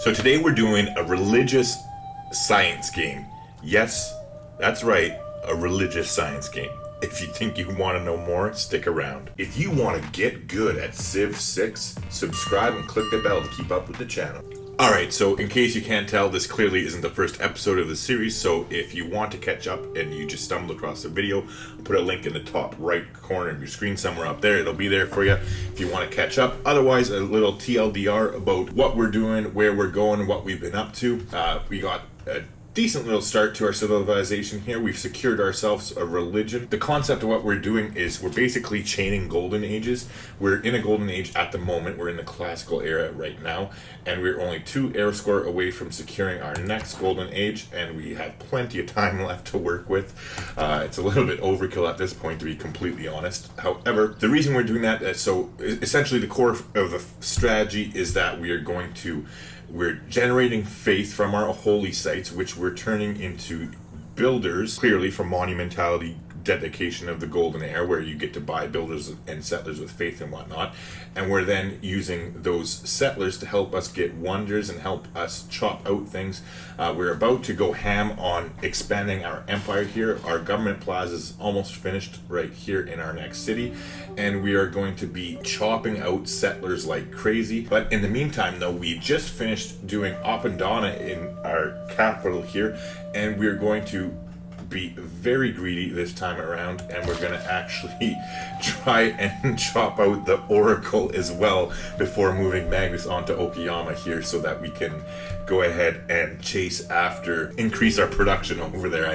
So today we're doing a religious science game. Yes, that's right, a religious science game. If you think you want to know more, stick around. If you want to get good at Civ 6, subscribe and click the bell to keep up with the channel. Alright, so in case you can't tell, this clearly isn't the first episode of the series, so if you want to catch up and you just stumbled across the video, I'll put a link in the top right corner of your screen somewhere up there. It'll be there for you if you want to catch up. Otherwise, a little TLDR about what we're doing, where we're going, what we've been up to. We got a decent little start to our civilization here. We've secured ourselves a religion. The concept of what we're doing is we're basically chaining golden ages. We're in a golden age at the moment. We're in the classical era right now, and we're only 2 era score away from securing our next golden age, and we have plenty of time left to work with. It's a little bit overkill at this point, to be completely honest. However, the reason we're doing that, so essentially the core of the strategy is that we're generating faith from our holy sites, which we're turning into builders, clearly from monumentality, dedication of the golden era, where you get to buy builders and settlers with faith and whatnot, and we're then using those settlers to help us get wonders and help us chop out things. We're about to go ham on expanding our empire here. Our government plaza is almost finished right here in our next city, and we are going to be chopping out settlers like crazy. But in the meantime, though, we just finished doing Appendana in our capital here, and we're going to be very greedy this time around, and we're going to actually try and chop out the Oracle as well before moving Magnus onto Okayama here, so that we can go ahead and increase our production over there,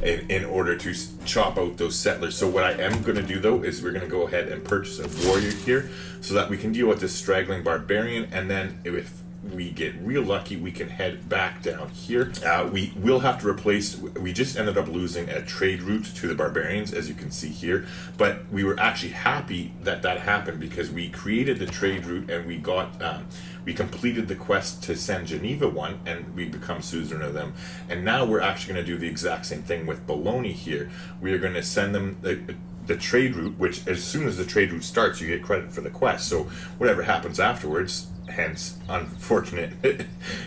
in order to chop out those settlers. So what I am going to do, though, is we're going to go ahead and purchase a warrior here so that we can deal with this straggling barbarian, and then if we get real lucky, we can head back down here. We will have to replace, we just ended up losing a trade route to the barbarians, as you can see here, but we were actually happy that happened, because we created the trade route and we got, we completed the quest to send Geneva one, and we become suzerain of them. And now we're actually going to do the exact same thing with Bologna here. We are going to send them the trade route, which as soon as the trade route starts, you get credit for the quest. So whatever happens afterwards, hence unfortunate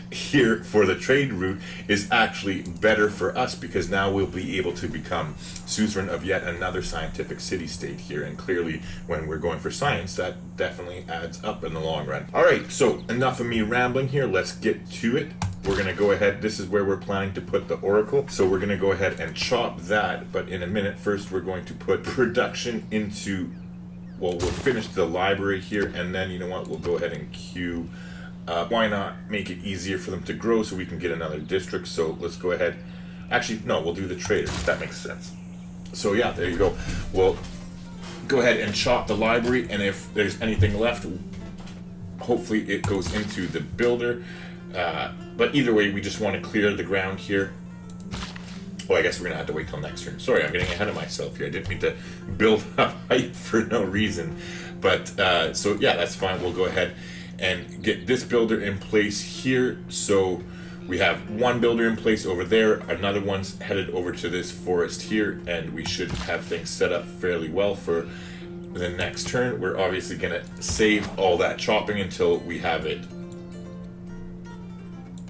here for the trade route, is actually better for us, because now we'll be able to become suzerain of yet another scientific city-state here, and clearly when we're going for science, that definitely adds up in the long run. Alright, so enough of me rambling here, let's get to it. We're going to go ahead, this is where we're planning to put the Oracle, so we're going to go ahead and chop that, but in a minute. First we're going to put production into, well, we'll finish the library here, and then, you know what, we'll go ahead and queue. Why not make it easier for them to grow so we can get another district? So let's go ahead. Actually, no, we'll do the traders. That makes sense. So yeah, there you go. We'll go ahead and chop the library, and if there's anything left, hopefully it goes into the builder. But either way, we just want to clear the ground here. Oh, I guess we're going to have to wait till next turn. Sorry, I'm getting ahead of myself here. I didn't mean to build up hype for no reason. But, so yeah, that's fine. We'll go ahead and get this builder in place here. So we have one builder in place over there. Another one's headed over to this forest here. And we should have things set up fairly well for the next turn. We're obviously going to save all that chopping until we have it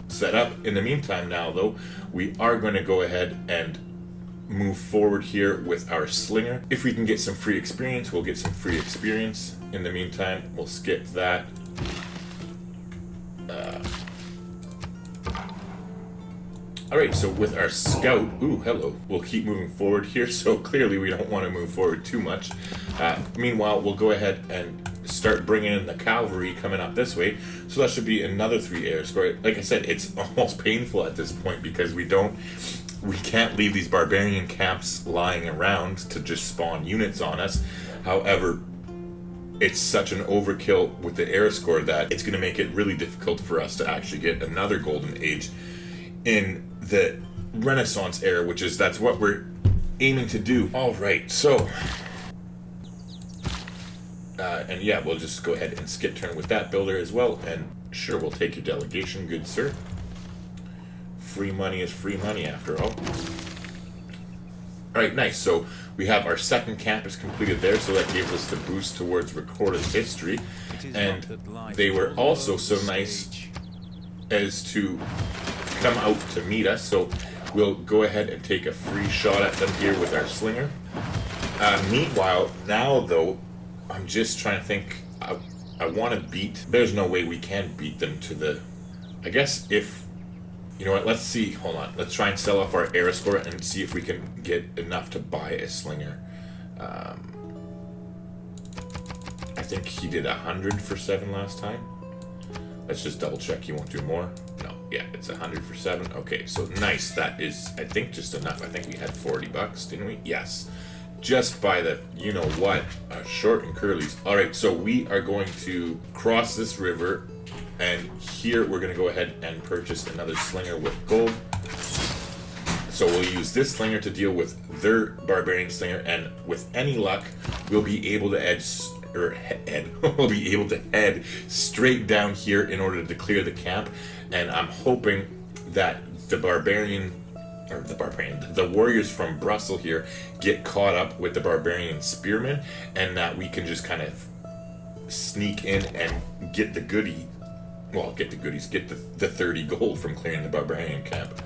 set up. In the meantime now, though, we are going to go ahead and move forward here with our slinger. If we can get some free experience, we'll get some free experience. In the meantime, we'll skip that. Alright, so with our scout, ooh, hello, we'll keep moving forward here, so clearly we don't want to move forward too much. Meanwhile, we'll go ahead and start bringing in the cavalry coming up this way, so that should be another 3 air score. Like I said, it's almost painful at this point, because we can't leave these barbarian camps lying around to just spawn units on us. However, it's such an overkill with the air score that it's going to make it really difficult for us to actually get another golden age in the Renaissance era, that's what we're aiming to do. Alright, so and yeah, we'll just go ahead and skip turn with that builder as well, and sure, we'll take your delegation, good sir. Free money is free money after all. Alright, nice. So we have our second campus completed there, so that gave us the boost towards recorded history. And they were also so nice as to come out to meet us. So we'll go ahead and take a free shot at them here with our slinger. Meanwhile, now though, I'm just trying to think. I want to beat. There's no way we can beat them to the. I guess if. You know what? Let's see. Hold on. Let's try and sell off our era score and see if we can get enough to buy a slinger. I think he did 100 for 7 last time. Let's just double check. He won't do more. No. Yeah, it's 100 for 7. Okay, so nice. That is, I think, just enough. I think we had $40, didn't we? Yes. Just by the, you know what, short and curlies. All right, so we are going to cross this river, and here we're going to go ahead and purchase another slinger with gold. So we'll use this slinger to deal with their barbarian slinger, and with any luck, we'll be able to we'll be able to head straight down here in order to clear the camp. And I'm hoping that the warriors from Brussels here get caught up with the barbarian spearmen, and that we can just kind of sneak in and get the goodies, get the 30 gold from clearing the barbarian camp.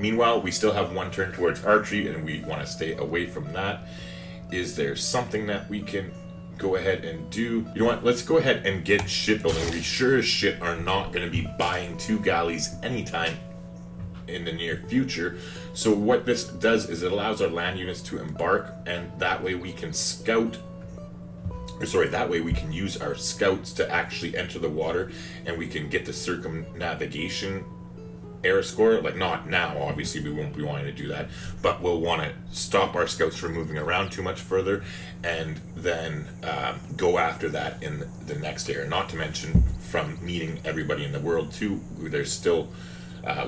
Meanwhile, we still have one turn towards archery, and we want to stay away from that. Is there something that we can go ahead and do? You know what? Let's go ahead and get shipbuilding. We sure as shit are not going to be buying 2 galleys anytime in the near future. So what this does is it allows our land units to embark, and that way we can use our scouts to actually enter the water, and we can get the circumnavigation era score. Like, not now, obviously we won't be wanting to do that, but we'll want to stop our scouts from moving around too much further, and then go after that in the next era. Not to mention from meeting everybody in the world too. There's still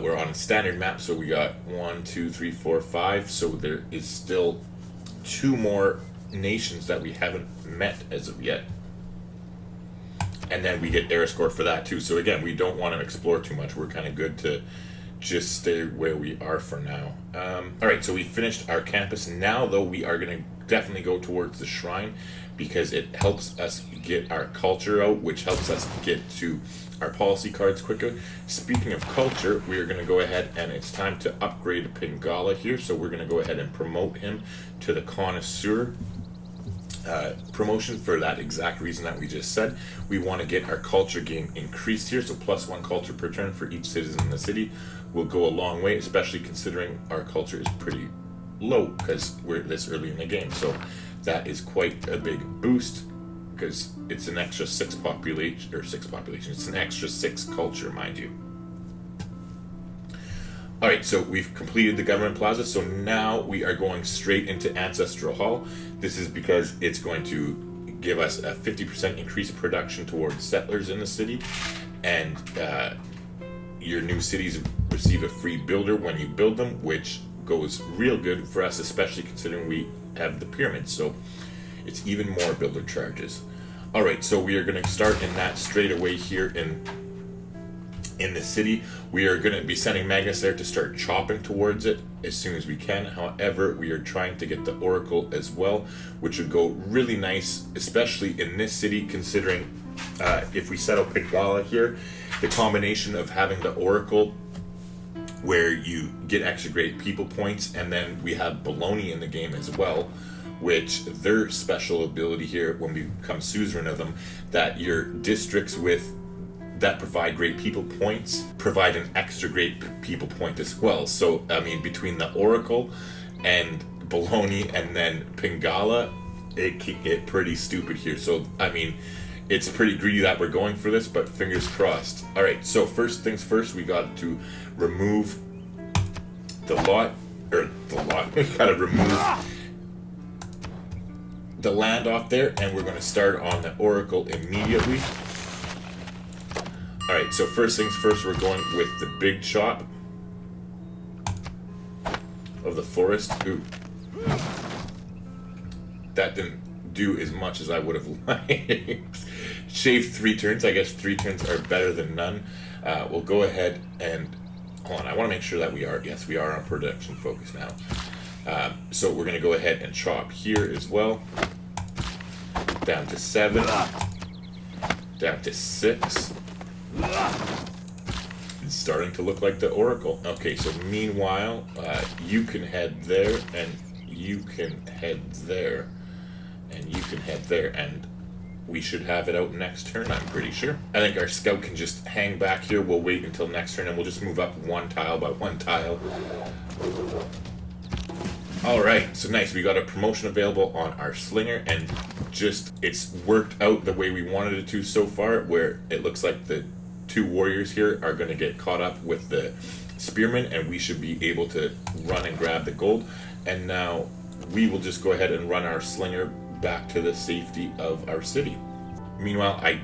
we're on a standard map, so we got 1, 2, 3, 4, 5. So there is still 2 more nations that we haven't met as of yet, and then we get era score for that too. So again, we don't want to explore too much. We're kind of good to just stay where we are for now. All right, so we finished our campus. Now though, we are going to definitely go towards the shrine, because it helps us get our culture out, which helps us get to our policy cards quicker. Speaking of culture, we are going to go ahead, and it's time to upgrade Pingala here. So we're going to go ahead and promote him to the connoisseur promotion for that exact reason that we just said. We want to get our culture gain increased here, so +1 culture per turn for each citizen in the city will go a long way, especially considering our culture is pretty low because we're this early in the game. So that is quite a big boost, because it's an extra 6 population, it's an extra 6 culture, mind you. Alright, so we've completed the government plaza, so now we are going straight into Ancestral Hall. This is because it's going to give us a 50% increased production towards settlers in the city, and your new cities receive a free builder when you build them, which goes real good for us, especially considering we have the pyramids, so it's even more builder charges. Alright, so we are going to start in that straight away here in the city. We are going to be sending Magnus there to start chopping towards it as soon as we can. However, we are trying to get the Oracle as well, which would go really nice, especially in this city, considering if we settle Pingala here, the combination of having the Oracle where you get extra great people points, and then we have Bologna in the game as well, which their special ability here when we become suzerain of them, that your districts that provide great people points provide an extra great people point as well. So I mean, between the Oracle and Bologna and then Pingala, it can get pretty stupid here. So I mean, it's pretty greedy that we're going for this, but fingers crossed. Alright, so first things first, we got to remove we gotta remove the land off there, and we're going to start on the Oracle immediately. Alright, so first things first, we're going with the big chop of the forest. Ooh. That didn't do as much as I would have liked. Shaved 3 turns. I guess 3 turns are better than none. We'll go ahead and... Hold on, I want to make sure that we are on production focus now. So we're going to go ahead and chop here as well. Down to 7. Down to 6. starting to look like the Oracle. Okay, so meanwhile, you can head there, and you can head there, and you can head there, and we should have it out next turn, I'm pretty sure. I think our scout can just hang back here. We'll wait until next turn, and we'll just move up one tile by one tile. Alright, so nice. We got a promotion available on our slinger, and just, it's worked out the way we wanted it to so far, where it looks like the two warriors here are going to get caught up with the spearmen, and we should be able to run and grab the gold. And now we will just go ahead and run our slinger back to the safety of our city. Meanwhile, I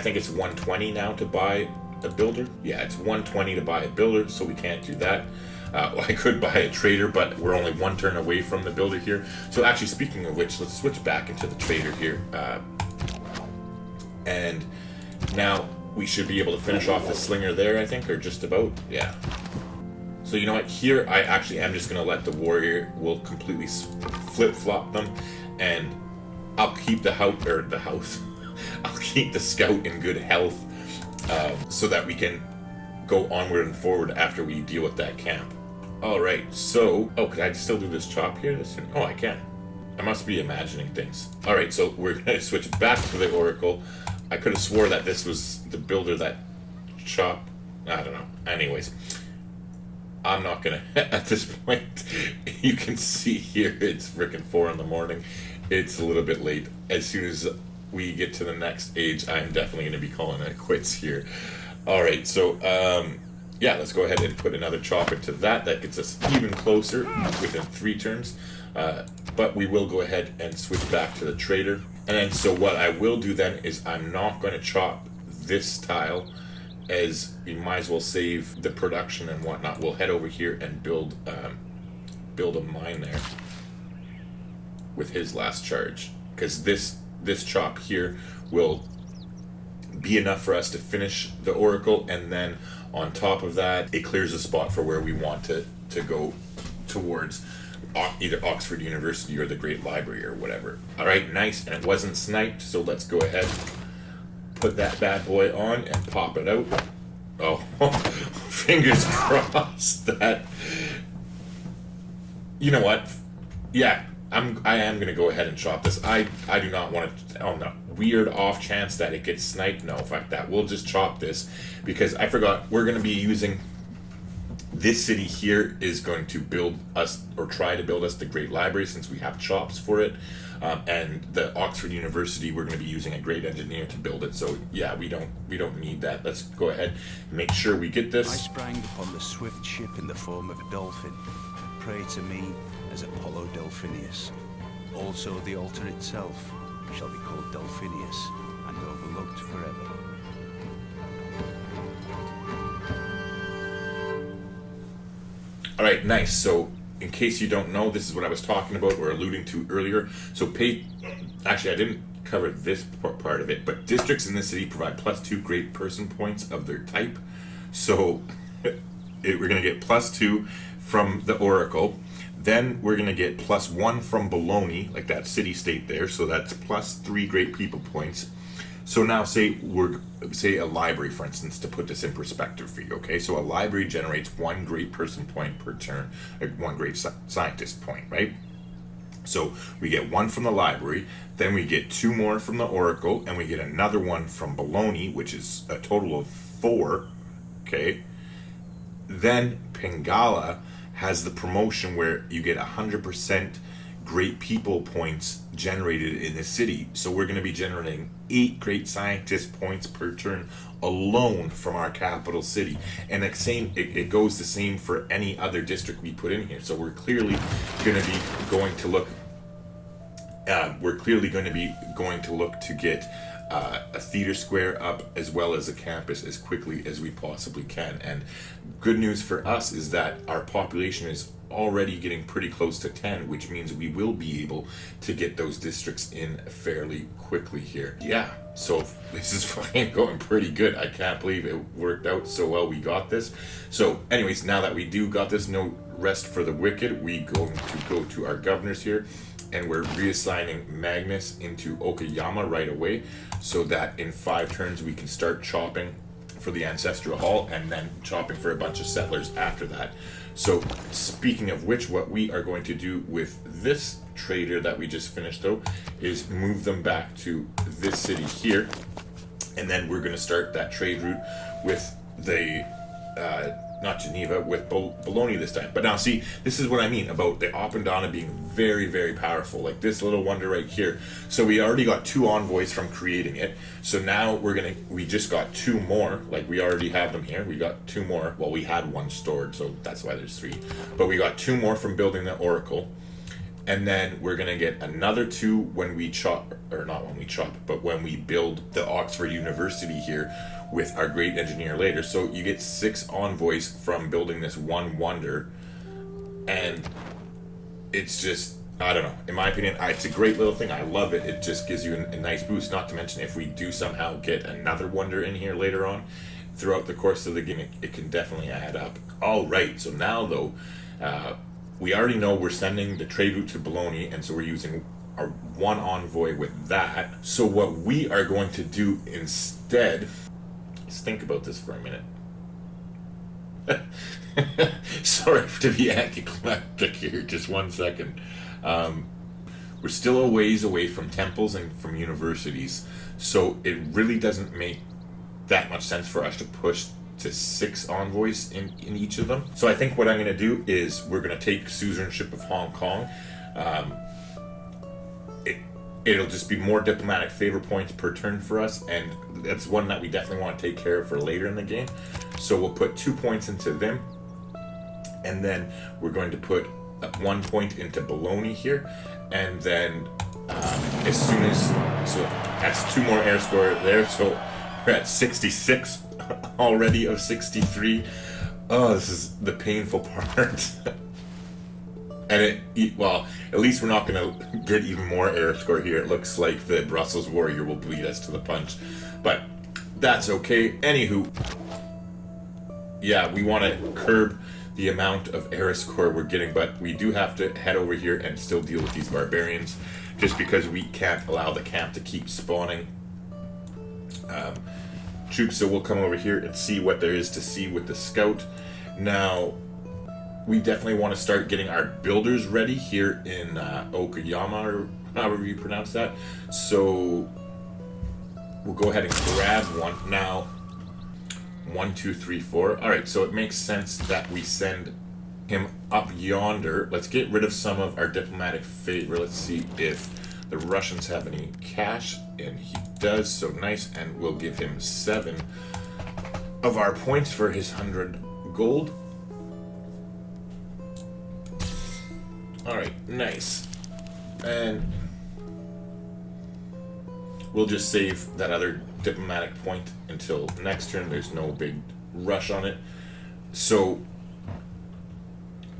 think it's 120 now to buy a builder. Yeah, it's 120 to buy a builder, so we can't do that. I could buy a trader, but we're only one turn away from the builder here. So actually, speaking of which, let's switch back into the trader here. And now we should be able to finish off the slinger there, I think, or just about, yeah. So you know what, here I actually am just going to let the warrior, will completely flip-flop them, and I'll keep the house, I'll keep the scout in good health, so that we can go onward and forward after we deal with that camp. Alright, so, oh, could I still do this chop here? Oh, I can. I must be imagining things. Alright, so we're going to switch back to the Oracle. I could have swore that this was the builder that chop. I don't know. Anyways, I'm not going to, at this point, you can see here, it's freaking 4 in the morning. It's a little bit late. As soon as we get to the next age, I'm definitely going to be calling it quits here. Alright, so, yeah, let's go ahead and put another chop into that. That gets us even closer within 3 turns. But we will go ahead and switch back to the trader. And then, so what I will do then is I'm not going to chop this tile, as we might as well save the production and whatnot. We'll head over here and build a mine there with his last charge. Because this chop here will be enough for us to finish the Oracle, and then on top of that, it clears a spot for where we want to go towards either Oxford University or the Great Library or whatever. Alright, nice, and it wasn't sniped, so let's go ahead, put that bad boy on and pop it out. Oh, fingers crossed that, you know what, yeah, I am going to go ahead and chop this. I do not want to, on the weird off chance that it gets sniped, no, fuck that. We'll just chop this, because I forgot we're going to be using, this city here is going to build us, or try to build us, the Great Library, since we have chops for it. And the Oxford University, we're going to be using a great engineer to build it. So yeah, we don't need that. Let's go ahead and make sure we get this. I sprang upon the swift ship in the form of a dolphin. Pray to me as Apollo Delphinius. Also the altar itself shall be called Delphinius and overlooked forever. Alright, nice. So, in case you don't know, this is what I was talking about or alluding to earlier. So, actually, I didn't cover this part of it, but districts in the city provide +2 great person points of their type. So, we're going to get +2 from the Oracle. Then we're going to get +1 from Bologna, like that city-state there. So, that's +3 great people points. So now say a library, for instance, to put this in perspective for you, okay? So a library generates 1 great person point per turn, 1 great scientist point, right? So we get 1 from the library, then we get 2 more from the Oracle, and we get another 1 from Bologna, which is a total of 4, okay? Then Pingala has the promotion where you get 100% great people points generated in the city. So we're going to be generating 8 great scientist points per turn alone from our capital city. And it goes the same for any other district we put in here. So we're clearly going to be going to look to get a theater square up, as well as a campus, as quickly as we possibly can. And good news for us is that our population is already getting pretty close to 10, which means we will be able to get those districts in fairly quickly here. Yeah, so this is fucking going pretty good. I can't believe it worked out so well. We got this. So anyways, now that we do got this, no rest for the wicked. We going to go to our governors here, and we're reassigning Magnus into Okayama right away, so that in 5 turns we can start chopping for the Ancestral Hall, and then chopping for a bunch of settlers after that. So speaking of which, what we are going to do with this trader that we just finished though is move them back to this city here, and then we're going to start that trade route with the not Geneva, with Bologna this time. But now see, this is what I mean about the Appendana being very, very powerful. Like this little wonder right here. So we already got 2 envoys from creating it. So now we just got 2 more. Like we already have them here. We got 2 more. Well, we had 1 stored, so that's why there's 3. But we got 2 more from building the Oracle. And then we're going to get another 2 when we chop, or not when we chop, but when we build the Oxford University here with our great engineer later. So you get 6 envoys from building this one wonder. And it's just, I don't know, in my opinion, it's a great little thing. I love it. It just gives you a nice boost. Not to mention, if we do somehow get another wonder in here later on, throughout the course of the game, it can definitely add up. All right, so now though, we already know we're sending the trade route to Bologna, and so we're using our 1 envoy with that. So what we are going to do instead, let's think about this for a minute. Sorry to be anticlimactic here, just 1 second. We're still a ways away from temples and from universities, so it really doesn't make that much sense for us to push to 6 envoys in each of them. So I think what I'm going to do is we're going to take suzerainship of Hong Kong. It'll just be more diplomatic favor points per turn for us, and that's one that we definitely want to take care of for later in the game. So we'll put 2 points into them, and then we're going to put 1 point into Bologna here, and then as soon as, so that's 2 more air score there, so we're at 66 already of 63. Oh, this is the painful part. And well, at least we're not going to get even more air score here. It looks like the Brussels Warrior will bleed us to the punch, but that's okay. Anywho, yeah, we want to curb the amount of air score we're getting, but we do have to head over here and still deal with these barbarians, just because we can't allow the camp to keep spawning troops. So we'll come over here and see what there is to see with the scout. Now, we definitely want to start getting our builders ready here in Okayama, or however you pronounce that. So we'll go ahead and grab one. Now, 1, 2, 3, 4. All right, so it makes sense that we send him up yonder. Let's get rid of some of our diplomatic favor. Let's see if the Russians have any cash, and he does, so nice. And we'll give him 7 of our points for his 100 gold. Alright, nice. And we'll just save that other diplomatic point until next turn. There's no big rush on it. So,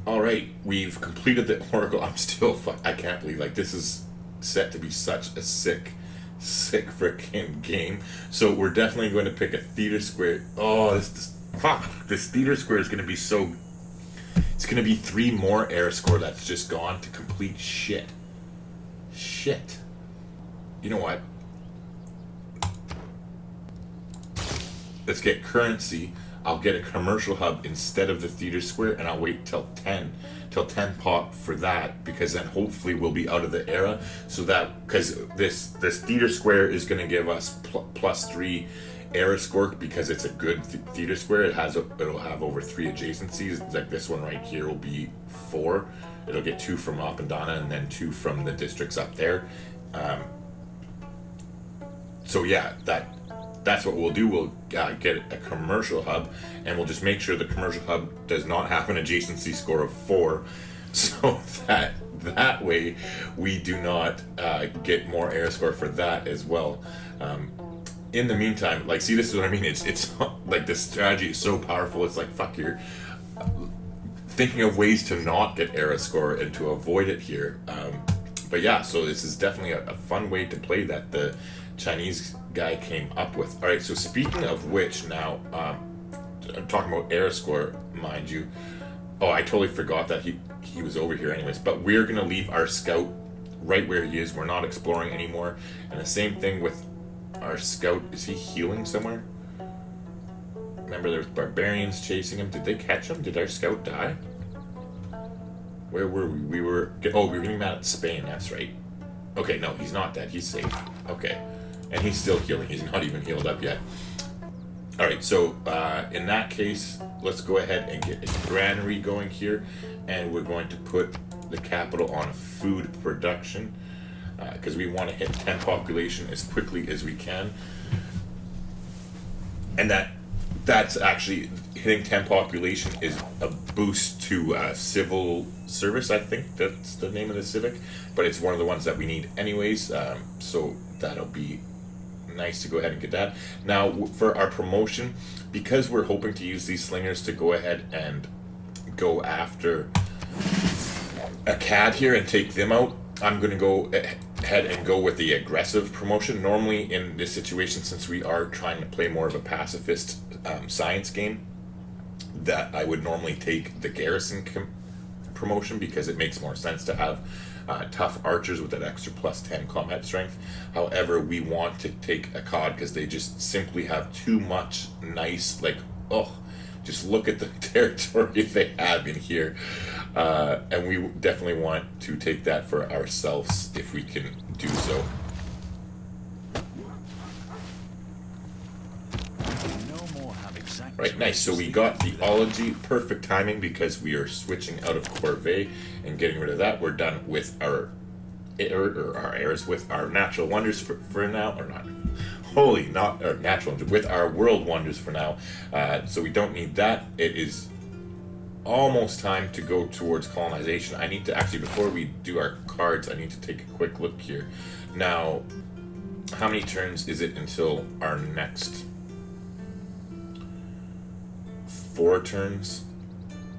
alright, we've completed the Oracle. I'm still, I can't believe, like, this is set to be such a sick freaking game. So we're definitely going to pick a theater square. Oh, this theater square is going to be so... It's going to be 3 more air score that's just gone to complete shit. You know what? Let's get currency. I'll get a commercial hub instead of the theater square, and I'll wait till 10 pop for that, because then hopefully we'll be out of the era. So that, because this theater square is going to give us +3 air score, because it's a good theater square. It'll have over 3 adjacencies. Like this one right here will be 4. It'll get 2 from Appendana and then 2 from the districts up there. So yeah, that's what we'll do. We'll get a commercial hub, and we'll just make sure the commercial hub does not have an adjacency score of 4, so that way we do not get more air score for that as well. In the meantime, like, see, this is what I mean. It's like, this strategy is so powerful. It's like, fuck, you're thinking of ways to not get air score and to avoid it here. But yeah, so this is definitely a fun way to play that the Chinese guy came up with. All right, so speaking of which, now I'm talking about air score, mind you. Oh, I totally forgot that he was over here anyways. But we're gonna leave our scout right where he is. We're not exploring anymore. And the same thing with our scout. Is he healing somewhere? Remember, there's barbarians chasing him. Did they catch him? Did our scout die? Where were we? We were getting mad at Spain. That's right. Okay, no, he's not dead. He's safe. Okay, and he's still healing. He's not even healed up yet. All right, so in that case, let's go ahead and get a granary going here, and we're going to put the capital on food production because we want to hit 10 population as quickly as we can, and that's actually hitting 10 population is a boost to civil service. I think that's the name of the civic, but it's one of the ones that we need anyways. So that'll be nice to go ahead and get that. Now for our promotion, because we're hoping to use these slingers to go ahead and go after a CAD here and take them out, I'm going to go ahead and go with the aggressive promotion. Normally in this situation, since we are trying to play more of a pacifist science game, that I would normally take the garrison promotion because it makes more sense to have tough archers with that extra plus 10 combat strength. However, we want to take a COD because they just simply have too much nice, like, oh, just look at the territory they have in here. And we definitely want to take that for ourselves if we can do so. Right, nice. So we got the ology, perfect timing because we are switching out of corvée and getting rid of that. We're done with our heirs with our natural wonders for now, or not. Holy, not our natural with our world wonders for now. So we don't need that. It is almost time to go towards colonization. I need to actually, before we do our cards, I need to take a quick look here. Now, how many turns is it until our next? 4 turns.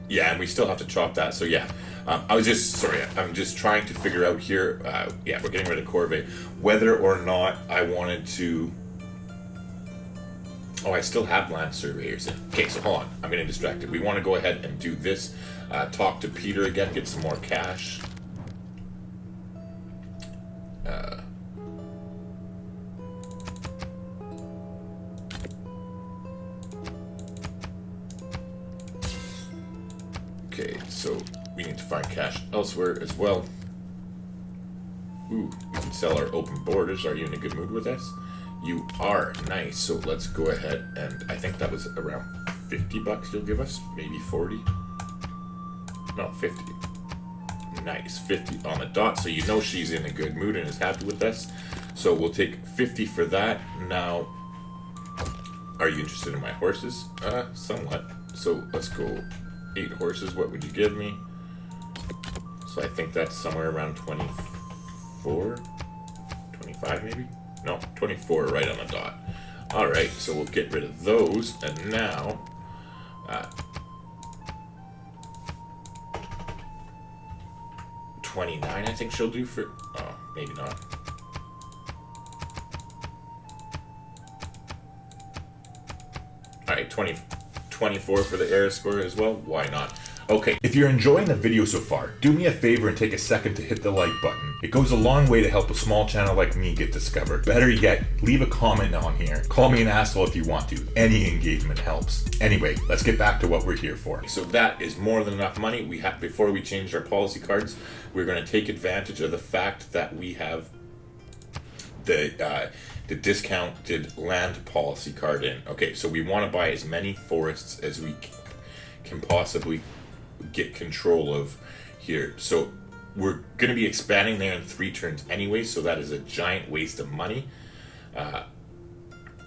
Yeah, and we still have to chop that. So yeah, I'm just trying to figure out here. Yeah, we're getting rid of corvée. Whether or not I wanted to. Oh, I still have land surveyors in. Okay, so hold on. I'm getting distracted. We want to go ahead and do this. Talk to Peter again, get some more cash. Okay, so we need to find cash elsewhere as well. Ooh, we can sell our open borders. Are you in a good mood with us? You are. Nice. So let's go ahead and I think that was around 50 bucks you'll give us. Maybe 40. No, 50. Nice. 50 on the dot. So you know she's in a good mood and is happy with us. So we'll take 50 for that. Now, are you interested in my horses? Somewhat. So let's go 8 horses. What would you give me? So I think that's somewhere around 24, 25 maybe? No, 24 right on the dot. Alright, so we'll get rid of those, and now, 29 I think she'll do for, oh, maybe not. Alright, 24 for the air score as well, why not? Okay, if you're enjoying the video so far, do me a favor and take a second to hit the like button. It goes a long way to help a small channel like me get discovered. Better yet, leave a comment on here. Call me an asshole if you want to. Any engagement helps. Anyway, let's get back to what we're here for. So that is more than enough money. We have, before we change our policy cards, we're going to take advantage of the fact that we have the discounted land policy card in. Okay, so we want to buy as many forests as we can possibly get control of here. So we're going to be expanding there in 3 turns anyway, so that is a giant waste of money.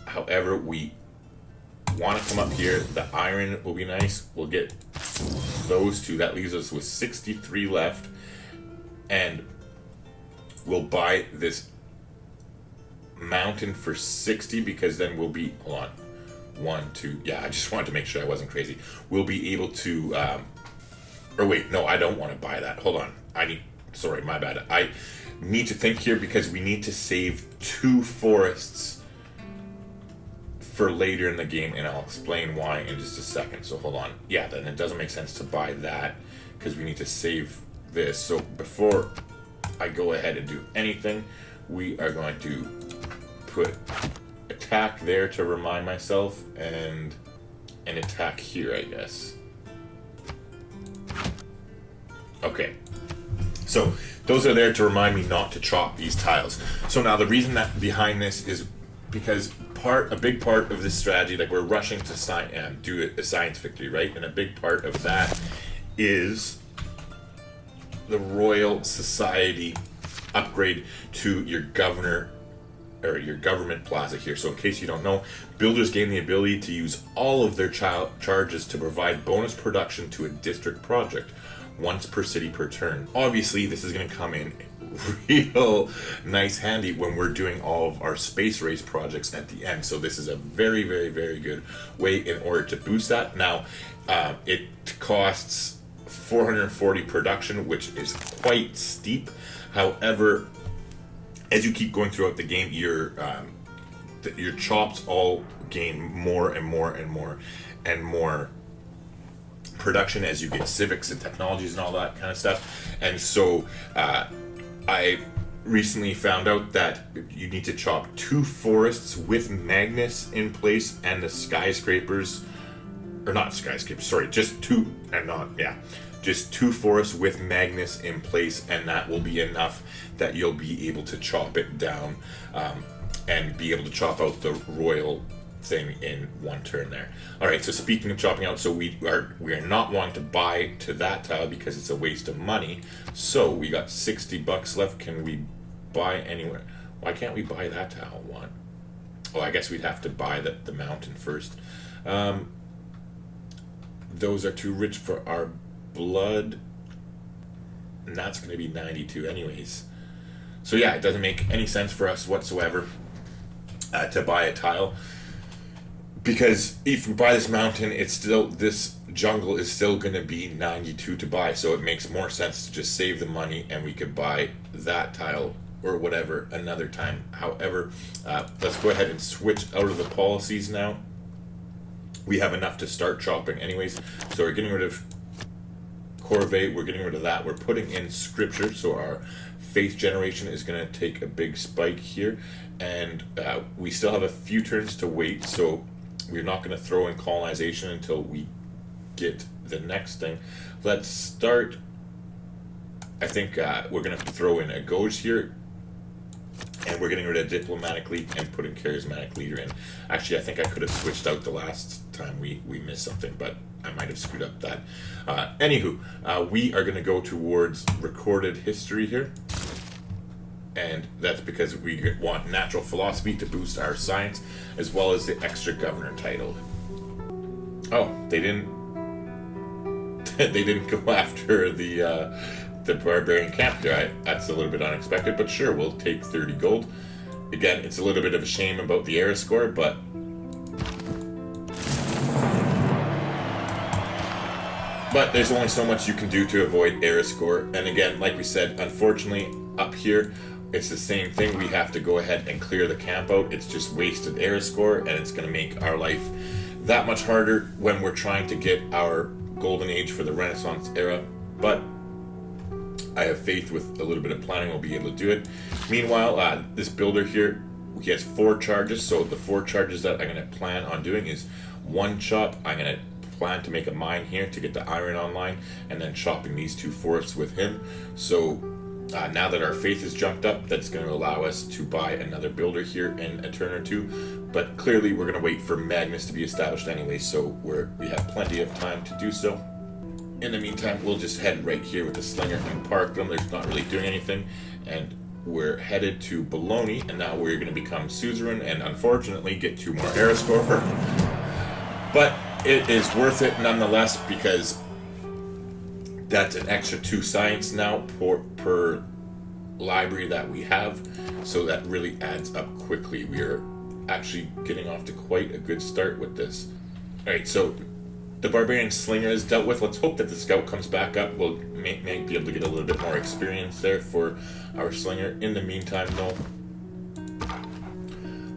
However, we want to come up here. The iron will be nice. We'll get those 2. That leaves us with 63 left, and we'll buy this mountain for 60 because then we'll be, hold on, 1, 2, yeah, I just wanted to make sure I wasn't crazy. We'll be able to or wait, no, I don't want to buy that. Hold on. Sorry, my bad. I need to think here because we need to save 2 forests for later in the game, and I'll explain why in just a second. So hold on. Yeah, then it doesn't make sense to buy that because we need to save this. So before I go ahead and do anything, we are going to put attack there to remind myself, and and attack here, I guess. Okay. So those are there to remind me not to chop these tiles. So now the reason that behind this is because a big part of this strategy, like we're rushing to do a science victory, right? And a big part of that is the Royal Society upgrade to your governor or your government plaza here. So in case you don't know, builders gain the ability to use all of their charges to provide bonus production to a district project once per city per turn. Obviously, this is going to come in real nice handy when we're doing all of our space race projects at the end. So this is a very, very, very good way in order to boost that. Now, it costs 440 production, which is quite steep. However, as you keep going throughout the game, your chops all gain more and more and more and more production as you get civics and technologies and all that kind of stuff. And so I recently found out that you need to chop 2 forests with Magnus in place and the skyscrapers, or not skyscrapers, sorry, just 2 forests with Magnus in place, and that will be enough that you'll be able to chop it down and be able to chop out the royal thing in one turn there. All right, so speaking of chopping out, so we are not wanting to buy to that tile because it's a waste of money. So we got 60 bucks left. Can we buy anywhere? Why can't we buy that tile one? Oh, I guess we'd have to buy the mountain first. Those are too rich for our blood, and that's going to be 92 anyways. So yeah, it doesn't make any sense for us whatsoever to buy a tile. Because if we buy this mountain, this jungle is still going to be 92 to buy. So it makes more sense to just save the money and we could buy that tile or whatever another time. However, let's go ahead and switch out of the policies now. We have enough to start chopping anyways. So we're getting rid of Corvée. We're getting rid of that. We're putting in scripture. So our faith generation is going to take a big spike here. And we still have a few turns to wait. So we're not going to throw in colonization until we get the next thing. Let's start. I think we're going to throw in a Gauge here. And we're getting rid of diplomatic lead and putting charismatic leader in. Actually, I think I could have switched out the last time we missed something, but I might have screwed up that. Anywho, we are going to go towards recorded history here. And that's because we want natural philosophy to boost our science, as well as the extra governor title. Oh, they didn't go after the barbarian camp there. That's a little bit unexpected, but sure, we'll take 30 gold. Again, it's a little bit of a shame about the era score, but there's only so much you can do to avoid era score. And again, like we said, unfortunately, up here, it's the same thing. We have to go ahead and clear the camp out. It's just wasted era score, and it's going to make our life that much harder when we're trying to get our golden age for the Renaissance era. But I have faith with a little bit of planning we'll be able to do it. Meanwhile, this builder here, he has 4 charges. So the 4 charges that I'm going to plan on doing is 1 chop. I'm going to plan to make a mine here to get the iron online, and then chopping these 2 forests with him. So now that our faith has jumped up, that's going to allow us to buy another builder here in a turn or 2. But clearly we're going to wait for Magnus to be established anyway, so we have plenty of time to do so. In the meantime, we'll just head right here with the slinger and park them. There's not really doing anything. And we're headed to Bologna, and now we're going to become suzerain and unfortunately get 2 more era score. But it is worth it nonetheless, because that's an extra 2 science now per library that we have. So that really adds up quickly. We are actually getting off to quite a good start with this. Alright, so the barbarian slinger is dealt with. Let's hope that the scout comes back up. We'll may be able to get a little bit more experience there for our slinger. In the meantime, though,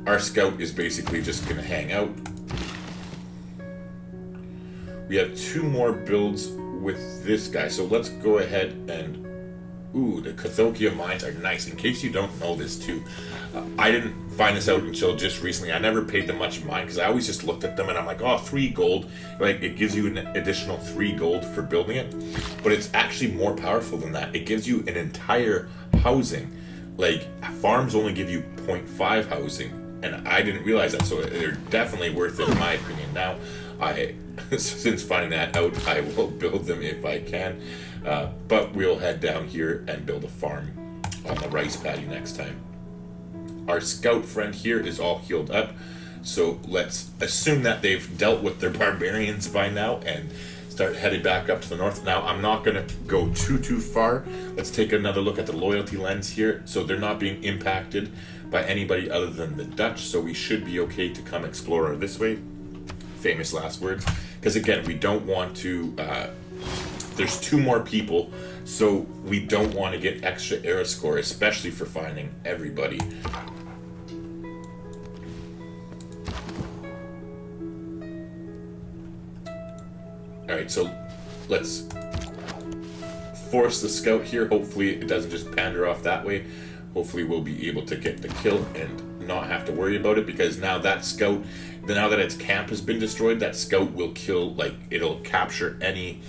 our scout is basically just going to hang out. We have 2 more builds with this guy, so let's go ahead and Ooh, the Cathokia mines are nice. In case you don't know this too, I didn't find this out until just recently. I never paid them much mind because I always just looked at them and I'm like, oh, 3 gold. Like, it gives you an additional 3 gold for building it. But it's actually more powerful than that. It gives you an entire housing. Like, farms only give you 0.5 housing. And I didn't realize that, so they're definitely worth it in my opinion. Now, since finding that out, I will build them if I can. But we'll head down here and build a farm on the rice paddy next time. Our scout friend here is all healed up, so let's assume that they've dealt with their barbarians by now and start heading back up to the north. Now, I'm not going to go too far. Let's take another look at the loyalty lens here. So they're not being impacted by anybody other than the Dutch, so we should be okay to come explore this way. Famous last words. Because again, we don't want to... there's 2 more people, so we don't want to get extra era score, especially for finding everybody. Alright, so let's force the scout here. Hopefully it doesn't just pander off that way. Hopefully we'll be able to get the kill and not have to worry about it, because now that scout, now that its camp has been destroyed, that scout will kill, like, it'll capture any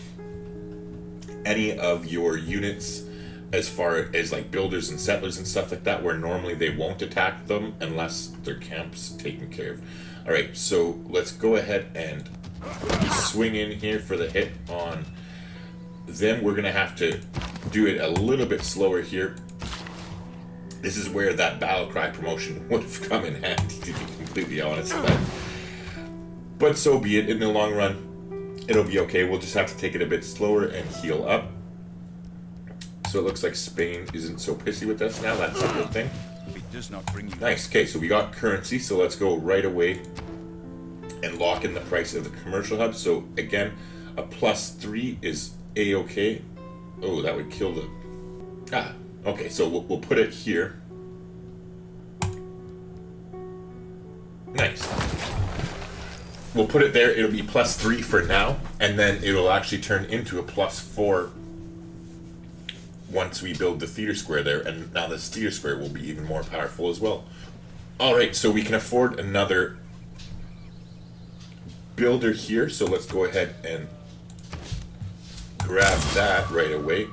of your units as far as like builders and settlers and stuff like that, where normally they won't attack them unless their camp's taken care of. Alright, so let's go ahead and swing in here for the hit on them. We're gonna have to do it a little bit slower here. This is where that battle cry promotion would have come in handy, to be completely honest. But so be it. In the long run, it'll be okay. We'll just have to take it a bit slower and heal up. So it looks like Spain isn't so pissy with us now. That's a good thing. It does not bring you. Nice. Okay, so we got currency. So let's go right away and lock in the price of the commercial hub. So again, a +3 is a-okay. Oh, that would kill the... okay, so we'll put it here. Nice. We'll put it there. It'll be +3 for now, and then it'll actually turn into a +4 once we build the theater square there, and now this theater square will be even more powerful as well. Alright, so we can afford another builder here, so let's go ahead and grab that right away.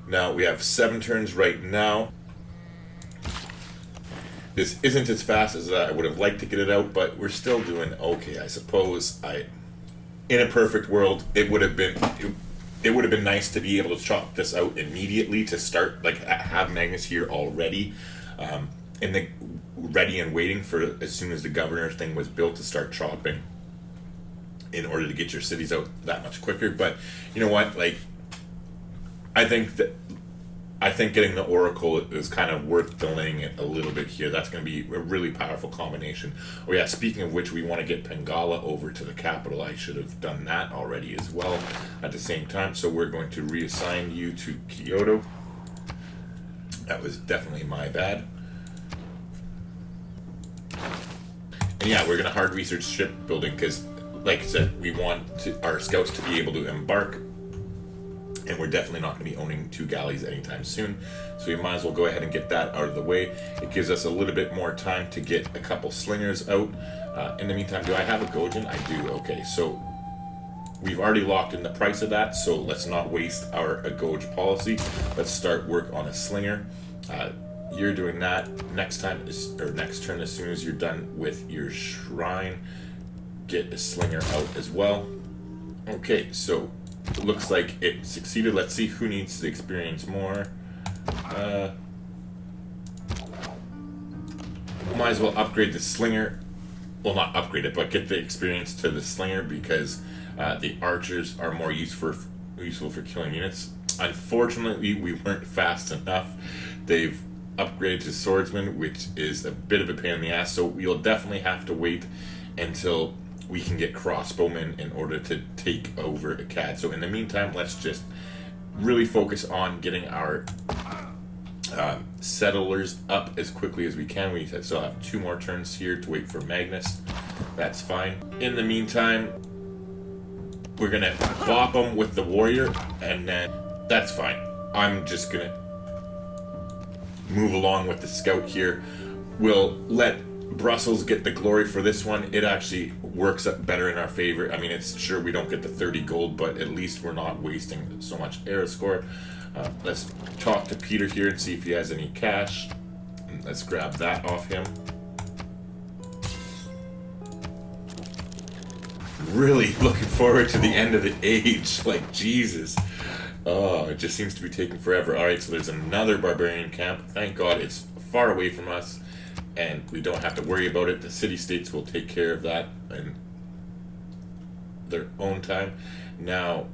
Now we have 7 turns right now. This isn't as fast as I would have liked to get it out, but we're still doing okay, I suppose. In a perfect world, it would have been nice to be able to chop this out immediately to start, like, have Magnus here already, ready and waiting for as soon as the governor thing was built to start chopping, in order to get your cities out that much quicker. But you know what, like, I think getting the Oracle is kind of worth delaying it a little bit here. That's going to be a really powerful combination. Oh yeah, speaking of which, we want to get Pengala over to the capital. I should have done that already as well at the same time. So we're going to reassign you to Kyoto. That was definitely my bad. And yeah, we're going to hard research shipbuilding because, like I said, we want our scouts to be able to embark. And we're definitely not going to be owning 2 galleys anytime soon. So we might as well go ahead and get that out of the way. It gives us a little bit more time to get a couple slingers out. In the meantime, do I have a Gojin? I do. Okay, so we've already locked in the price of that, so let's not waste our Goj policy. Let's start work on a slinger. You're doing that next turn, as soon as you're done with your shrine. Get a slinger out as well. Okay, so it looks like it succeeded. Let's see who needs to experience more. Might as well upgrade the slinger. Well, not upgrade it, but get the experience to the slinger, because the archers are more useful for killing units. Unfortunately, we weren't fast enough. They've upgraded to swordsman, which is a bit of a pain in the ass, so we'll definitely have to wait until we can get crossbowmen in order to take over Akkad. So in the meantime, let's just really focus on getting our settlers up as quickly as we can. We still have 2 more turns here to wait for Magnus. That's fine. In the meantime, we're gonna bop them with the warrior, and then that's fine. I'm just gonna move along with the scout here. We'll let Brussels get the glory for this one. It actually works up better in our favor. I mean, it's sure we don't get the 30 gold, but at least we're not wasting so much era score. Let's talk to Peter here and see if he has any cash. Let's grab that off him. Really looking forward to the end of the age. Like, Jesus. Oh, it just seems to be taking forever. Alright, so there's another barbarian camp. Thank God it's far away from us, and we don't have to worry about it. The city-states will take care of that in their own time. Now,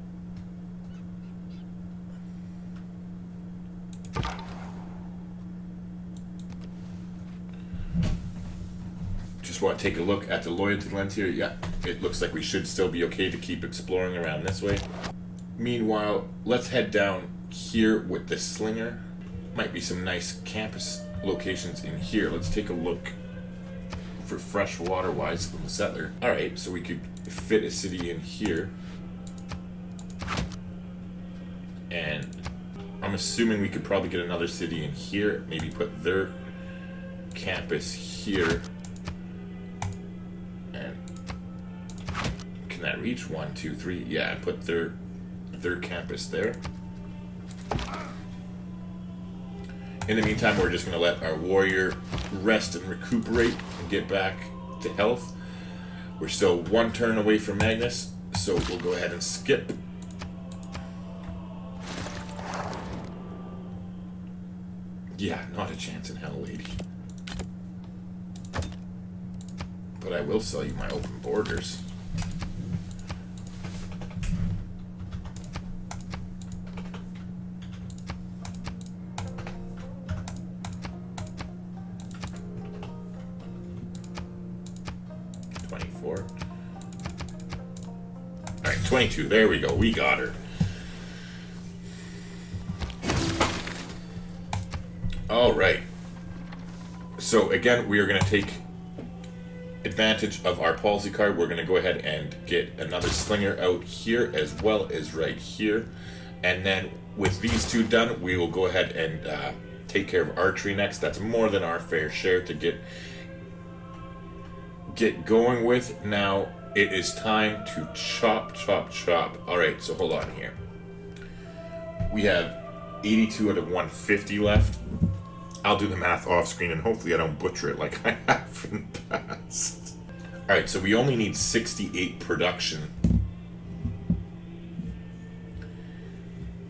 just want to take a look at the loyalty lens here. Yeah, it looks like we should still be okay to keep exploring around this way. Meanwhile, let's head down here with the slinger. Might be some nice campus locations in here. Let's take a look for fresh water wise from the settler. Alright, so we could fit a city in here. And I'm assuming we could probably get another city in here. Maybe put their campus here. And can that reach? 1, 2, 3. Yeah, put their campus there. In the meantime, we're just going to let our warrior rest and recuperate and get back to health. We're still one turn away from Magnus, so we'll go ahead and skip. Yeah, not a chance in hell, lady. But I will sell you my open borders. Alright, 22. There we go. We got her. Alright. So again, we are going to take advantage of our policy card. We're going to go ahead and get another slinger out here as well as right here. And then with these two done, we will go ahead and take care of archery next. That's more than our fair share to get going with. Now it is time to chop. Alright, so hold on here. We have 82 out of 150 left. I'll do the math off screen and hopefully I don't butcher it like I have in the past. Alright, so we only need 68 production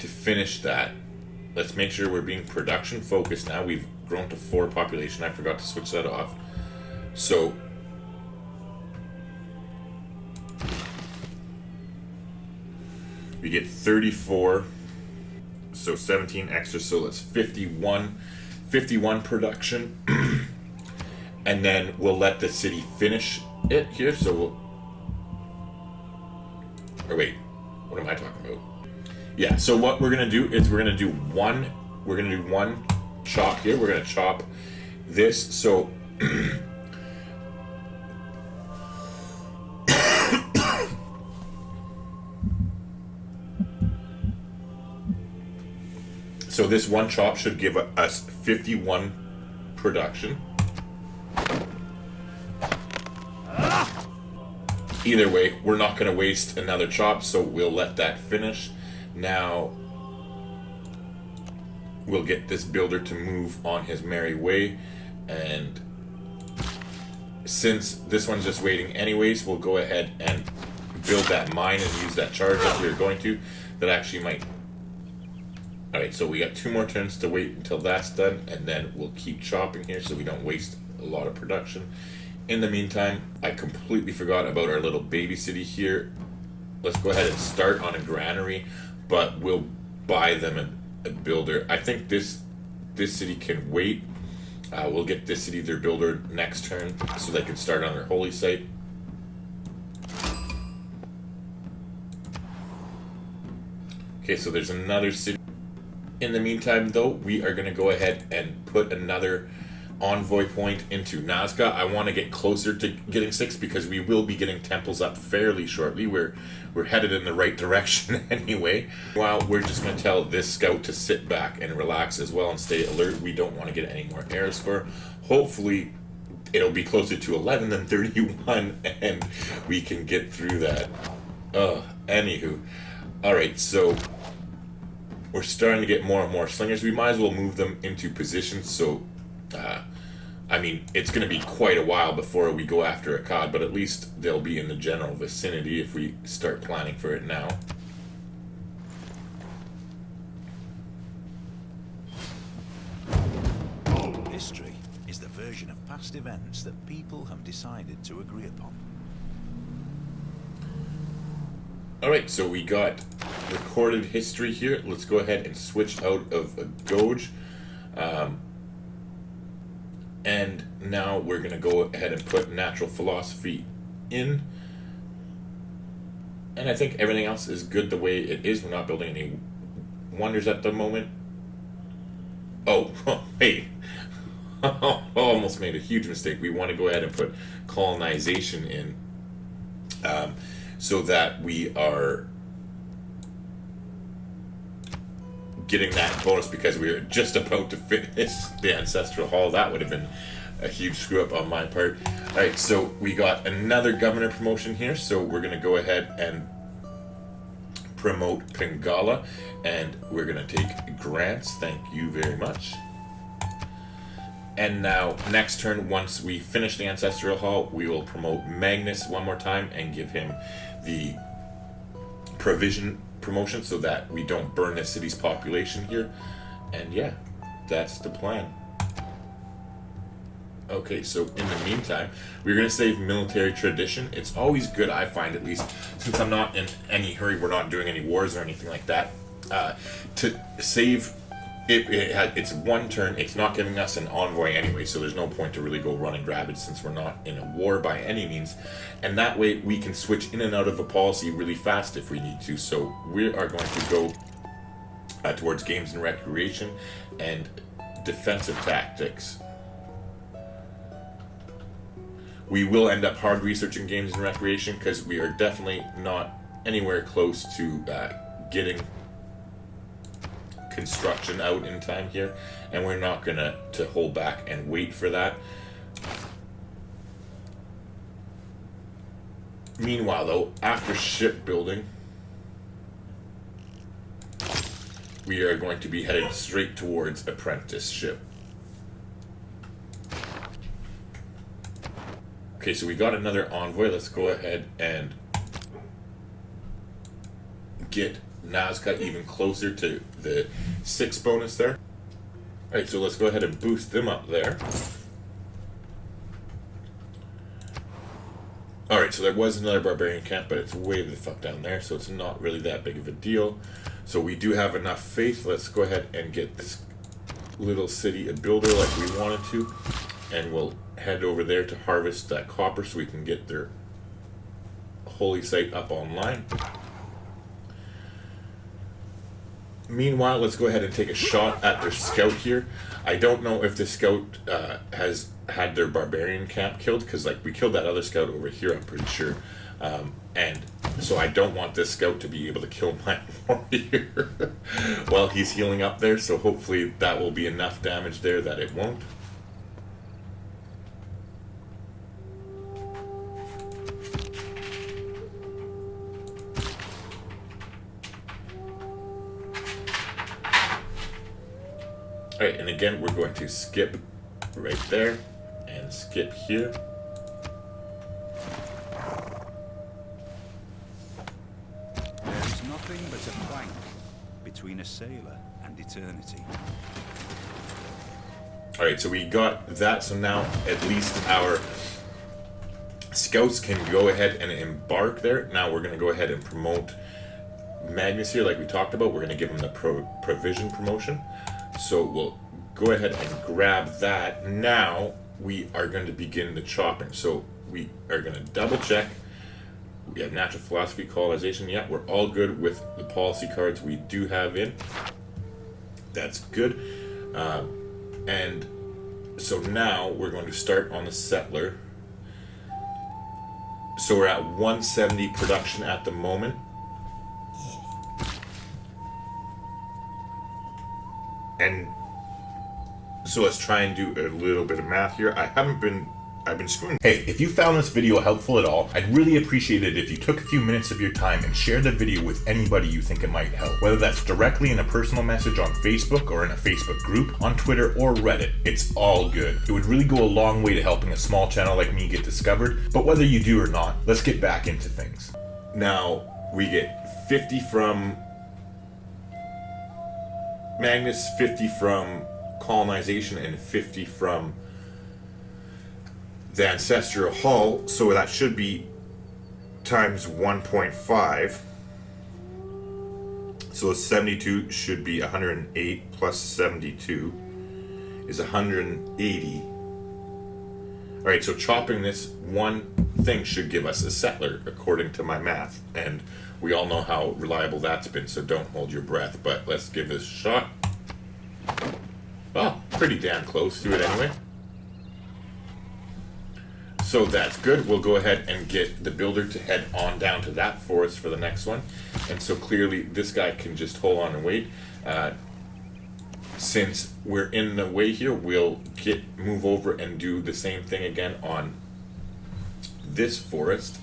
to finish that. Let's make sure we're being production focused now. We've grown to 4 population. I forgot to switch that off. So we get 34, so 17 extra, so that's 51 production. And then we'll let the city finish it here, so we'll... Or wait, what am I talking about? Yeah, so what we're gonna do is we're gonna do one chop here. We're gonna chop this, so... So this one chop should give us 51 production. Either way, we're not going to waste another chop, so we'll let that finish. Now, we'll get this builder to move on his merry way. And since this one's just waiting anyways, we'll go ahead and build that mine and use that charge that we were going to. That actually might... Alright, so we got 2 more turns to wait until that's done, and then we'll keep chopping here so we don't waste a lot of production. In the meantime, I completely forgot about our little baby city here. Let's go ahead and start on a granary, but we'll buy them a builder. I think this city can wait. We'll get this city their builder next turn so they can start on their holy site. Okay, so there's another city. In the meantime, though, we are going to go ahead and put another envoy point into Nazca. I want to get closer to getting 6 because we will be getting temples up fairly shortly. We're headed in the right direction anyway. While we're just going to tell this scout to sit back and relax as well and stay alert. We don't want to get any more air score. Hopefully it'll be closer to 11 than 31 and we can get through that. Anywho. Alright, so we're starting to get more and more slingers. We might as well move them into position. So, I mean, it's going to be quite a while before we go after a COD, but at least they'll be in the general vicinity if we start planning for it now. History is the version of past events that people have decided to agree upon. Alright, so we got recorded history here. Let's go ahead and switch out of a Doge. And now we're going to go ahead and put natural philosophy in. And I think everything else is good the way it is. We're not building any wonders at the moment. Oh, hey. Almost made a huge mistake. We want to go ahead and put colonization in. So that we are getting that bonus because we were just about to finish the Ancestral Hall. That would have been a huge screw up on my part. Alright, so we got another governor promotion here, so we're going to go ahead and promote Pingala, and we're going to take Grampz. Thank you very much. And now, next turn, once we finish the Ancestral Hall, we will promote Magnus one more time and give him the provision promotion so that we don't burn the city's population here. And yeah, that's the plan. Okay, so in the meantime, we're going to save military tradition. It's always good, I find at least, since I'm not in any hurry, we're not doing any wars or anything like that, to save. It's one turn. It's not giving us an envoy anyway, so there's no point to really go run and grab it since we're not in a war by any means. And that way we can switch in and out of a policy really fast if we need to. So we are going to go towards games and recreation and defensive tactics. We will end up hard researching games and recreation because we are definitely not anywhere close to getting construction out in time here, and we're not gonna hold back and wait for that. Meanwhile though, after shipbuilding, we are going to be headed straight towards apprenticeship. Okay, so we got another envoy. Let's go ahead and get Nazca even closer to the 6 bonus there. Alright, so let's go ahead and boost them up there. Alright, so there was another barbarian camp, but it's way the fuck down there, so it's not really that big of a deal. So we do have enough faith. Let's go ahead and get this little city a builder like we wanted to, and we'll head over there to harvest that copper so we can get their holy site up online. Meanwhile, let's go ahead and take a shot at their scout here. I don't know if the scout has had their barbarian camp killed, because like we killed that other scout over here, I'm pretty sure. And so I don't want this scout to be able to kill my warrior while he's healing up there, so hopefully that will be enough damage there that it won't. Alright, and again, we're going to skip right there and skip here. There's nothing but a plank between a sailor and eternity. Alright, so we got that, so now at least our scouts can go ahead and embark there. Now we're going to go ahead and promote Magnus here like we talked about. We're going to give him the provision promotion. So we'll go ahead and grab that. Now we are going to begin the chopping. So we are going to double check. We have natural philosophy, colonization. Yeah, we're all good with the policy cards we do have in. That's good. And So now we're going to start on the settler. So we're at 170 production at the moment. And so let's try and do a little bit of math here. I've been screwing. Hey, if you found this video helpful at all, I'd really appreciate it if you took a few minutes of your time and shared the video with anybody you think it might help. Whether that's directly in a personal message on Facebook or in a Facebook group, on Twitter or Reddit, it's all good. It would really go a long way to helping a small channel like me get discovered, but whether you do or not, let's get back into things. Now, we get 50 from Magnus, 50 from colonization, and 50 from the ancestral hull, so that should be times 1.5. So 72 should be 108 plus 72 is 180. Alright, so chopping this one thing should give us a settler according to my math, and we all know how reliable that's been, so don't hold your breath, but let's give this a shot. Well, pretty damn close to it anyway. So that's good. We'll go ahead and get the builder to head on down to that forest for the next one. And so clearly this guy can just hold on and wait. Since we're in the way here, we'll move over and do the same thing again on this forest.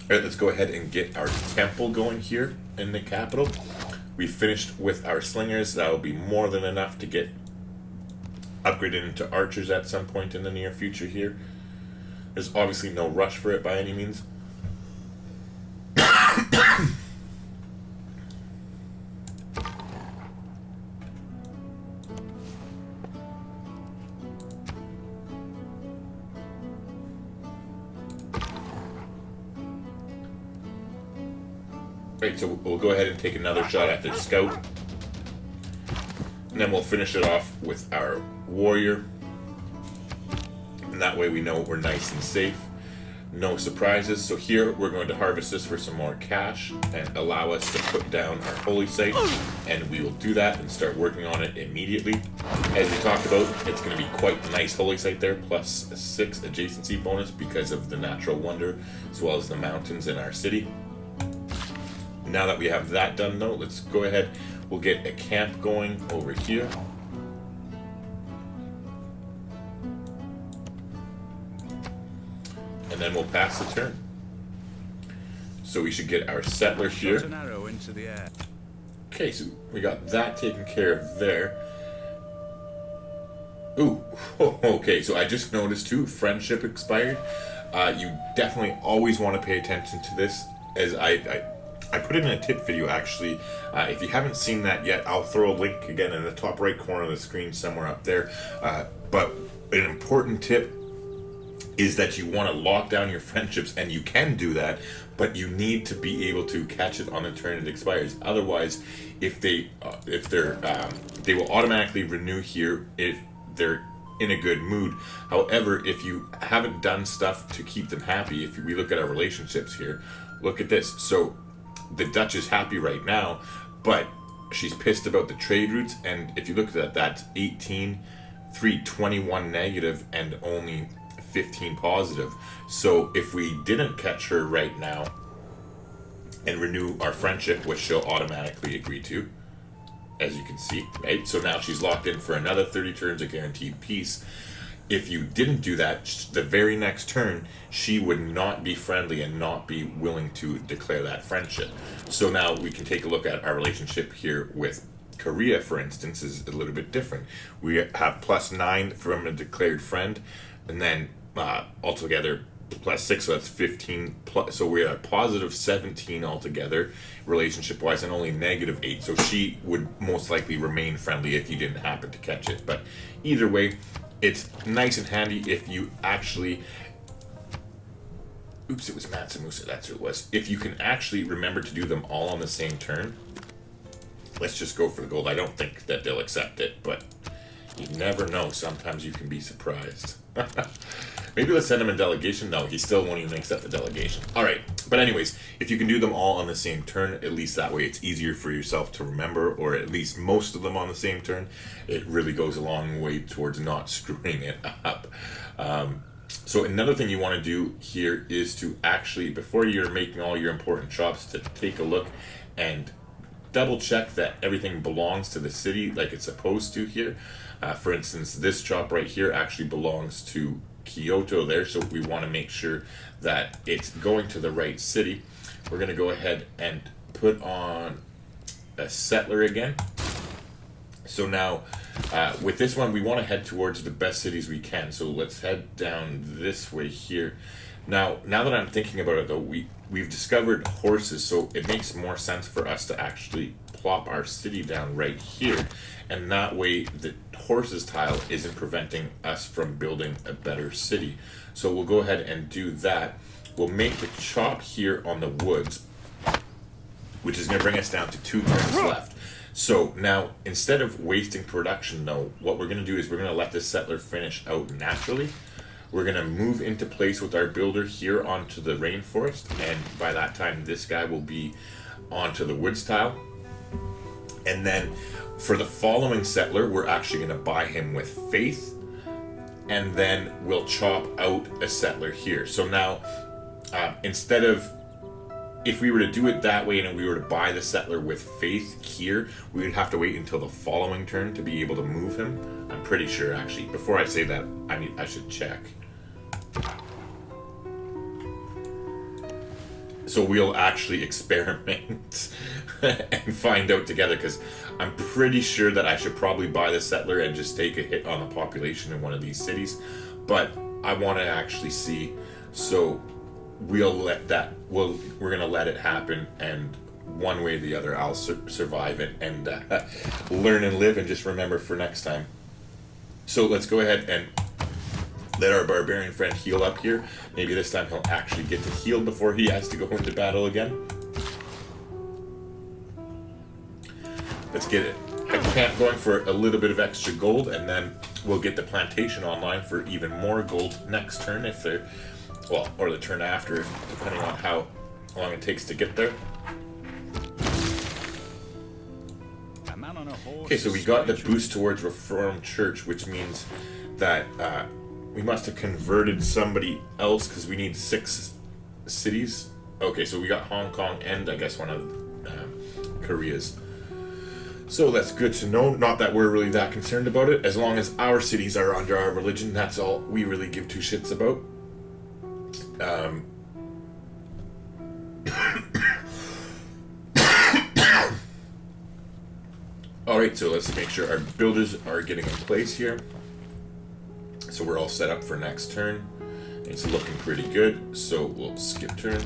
Alright, let's go ahead and get our temple going here in the capital. We finished with our slingers. That will be more than enough to get upgraded into archers at some point in the near future here. There's obviously no rush for it by any means. Right, so we'll go ahead and take another shot at the scout. And then we'll finish it off with our warrior. And that way we know we're nice and safe. No surprises. So here we're going to harvest this for some more cash and allow us to put down our holy site. And we will do that and start working on it immediately. As we talked about, it's going to be quite a nice holy site there, plus a 6 adjacency bonus because of the natural wonder as well as the mountains in our city. Now that we have that done though, let's go ahead, we'll get a camp going over here. And then we'll pass the turn. So we should get our settler here. An arrow into the air. Okay, so we got that taken care of there. Ooh, okay, so I just noticed too, friendship expired. You definitely always want to pay attention to this, as I put it in a tip video actually. If you haven't seen that yet, I'll throw a link again in the top right corner of the screen somewhere up there. But an important tip is that you want to lock down your friendships, and you can do that, but you need to be able to catch it on the turn it expires. Otherwise, they will automatically renew here if they're in a good mood. However, if you haven't done stuff to keep them happy, if we look at our relationships here, look at this. So the Dutch is happy right now, but she's pissed about the trade routes, and if you look at that, that's 18, 3, 21 negative, and only 15 positive. So if we didn't catch her right now and renew our friendship, which she'll automatically agree to, as you can see, right? So now she's locked in for another 30 turns of guaranteed peace. If you didn't do that, the very next turn, she would not be friendly and not be willing to declare that friendship. So now we can take a look at our relationship here with Korea, for instance, is a little bit different. We have +9 from a declared friend, and then altogether +6, so that's 15. So we're at +17 altogether, relationship-wise, and only -8. So she would most likely remain friendly if you didn't happen to catch it. But either way, it's nice and handy if you actually... Oops, it was Matsumusa, that's who it was. If you can actually remember to do them all on the same turn, let's just go for the gold. I don't think that they'll accept it, but You never know. Sometimes you can be surprised. Maybe let's send him a delegation. No, he still won't even accept the delegation. All right. But anyways, if you can do them all on the same turn, at least that way it's easier for yourself to remember, or at least most of them on the same turn, it really goes a long way towards not screwing it up. So another thing you want to do here is to actually, before you're making all your important chops, to take a look and double check that everything belongs to the city like it's supposed to here. For instance, this chop right here actually belongs to Kyoto there, so we want to make sure that it's going to the right city. We're going to go ahead and put on a settler again. So now with this one, we want to head towards the best cities we can. So let's head down this way here. Now that I'm thinking about it though, we've discovered horses, so it makes more sense for us to actually plop our city down right here, and that way the horses tile isn't preventing us from building a better city. So we'll go ahead and do that. We'll make the chop here on the woods, which is going to bring us down to 2 turns left. So now, instead of wasting production though, what we're going to do is we're going to let this settler finish out naturally. We're going to move into place with our builder here onto the rainforest, and by that time this guy will be onto the woods tile. And then for the following settler, we're actually going to buy him with faith, and then we'll chop out a settler here. So now, instead of, if we were to do it that way and we were to buy the settler with faith here, we would have to wait until the following turn to be able to move him. I'm pretty sure, actually. Before I say that, I should check. So we'll actually experiment and find out together, because I'm pretty sure that I should probably buy the settler and just take a hit on the population in one of these cities. But I want to actually see. So we'll let that, we're going to let it happen, and one way or the other I'll survive it and learn and live, and just remember for next time. So let's go ahead and let our barbarian friend heal up here. Maybe this time he'll actually get to heal before he has to go into battle again. Let's get it. A camp going for a little bit of extra gold, and then we'll get the plantation online for even more gold next turn, if they're, well, or the turn after, depending on how long it takes to get there. Okay, so we got the boost towards Reformed Church, which means that we must have converted somebody else, because we need 6 cities. Okay, so we got Hong Kong and I guess one of Korea's. So that's good to know. Not that we're really that concerned about it. As long as our cities are under our religion, that's all we really give 2 shits about. Alright, so let's make sure our builders are getting in place here. So we're all set up for next turn. It's looking pretty good, so we'll skip turn.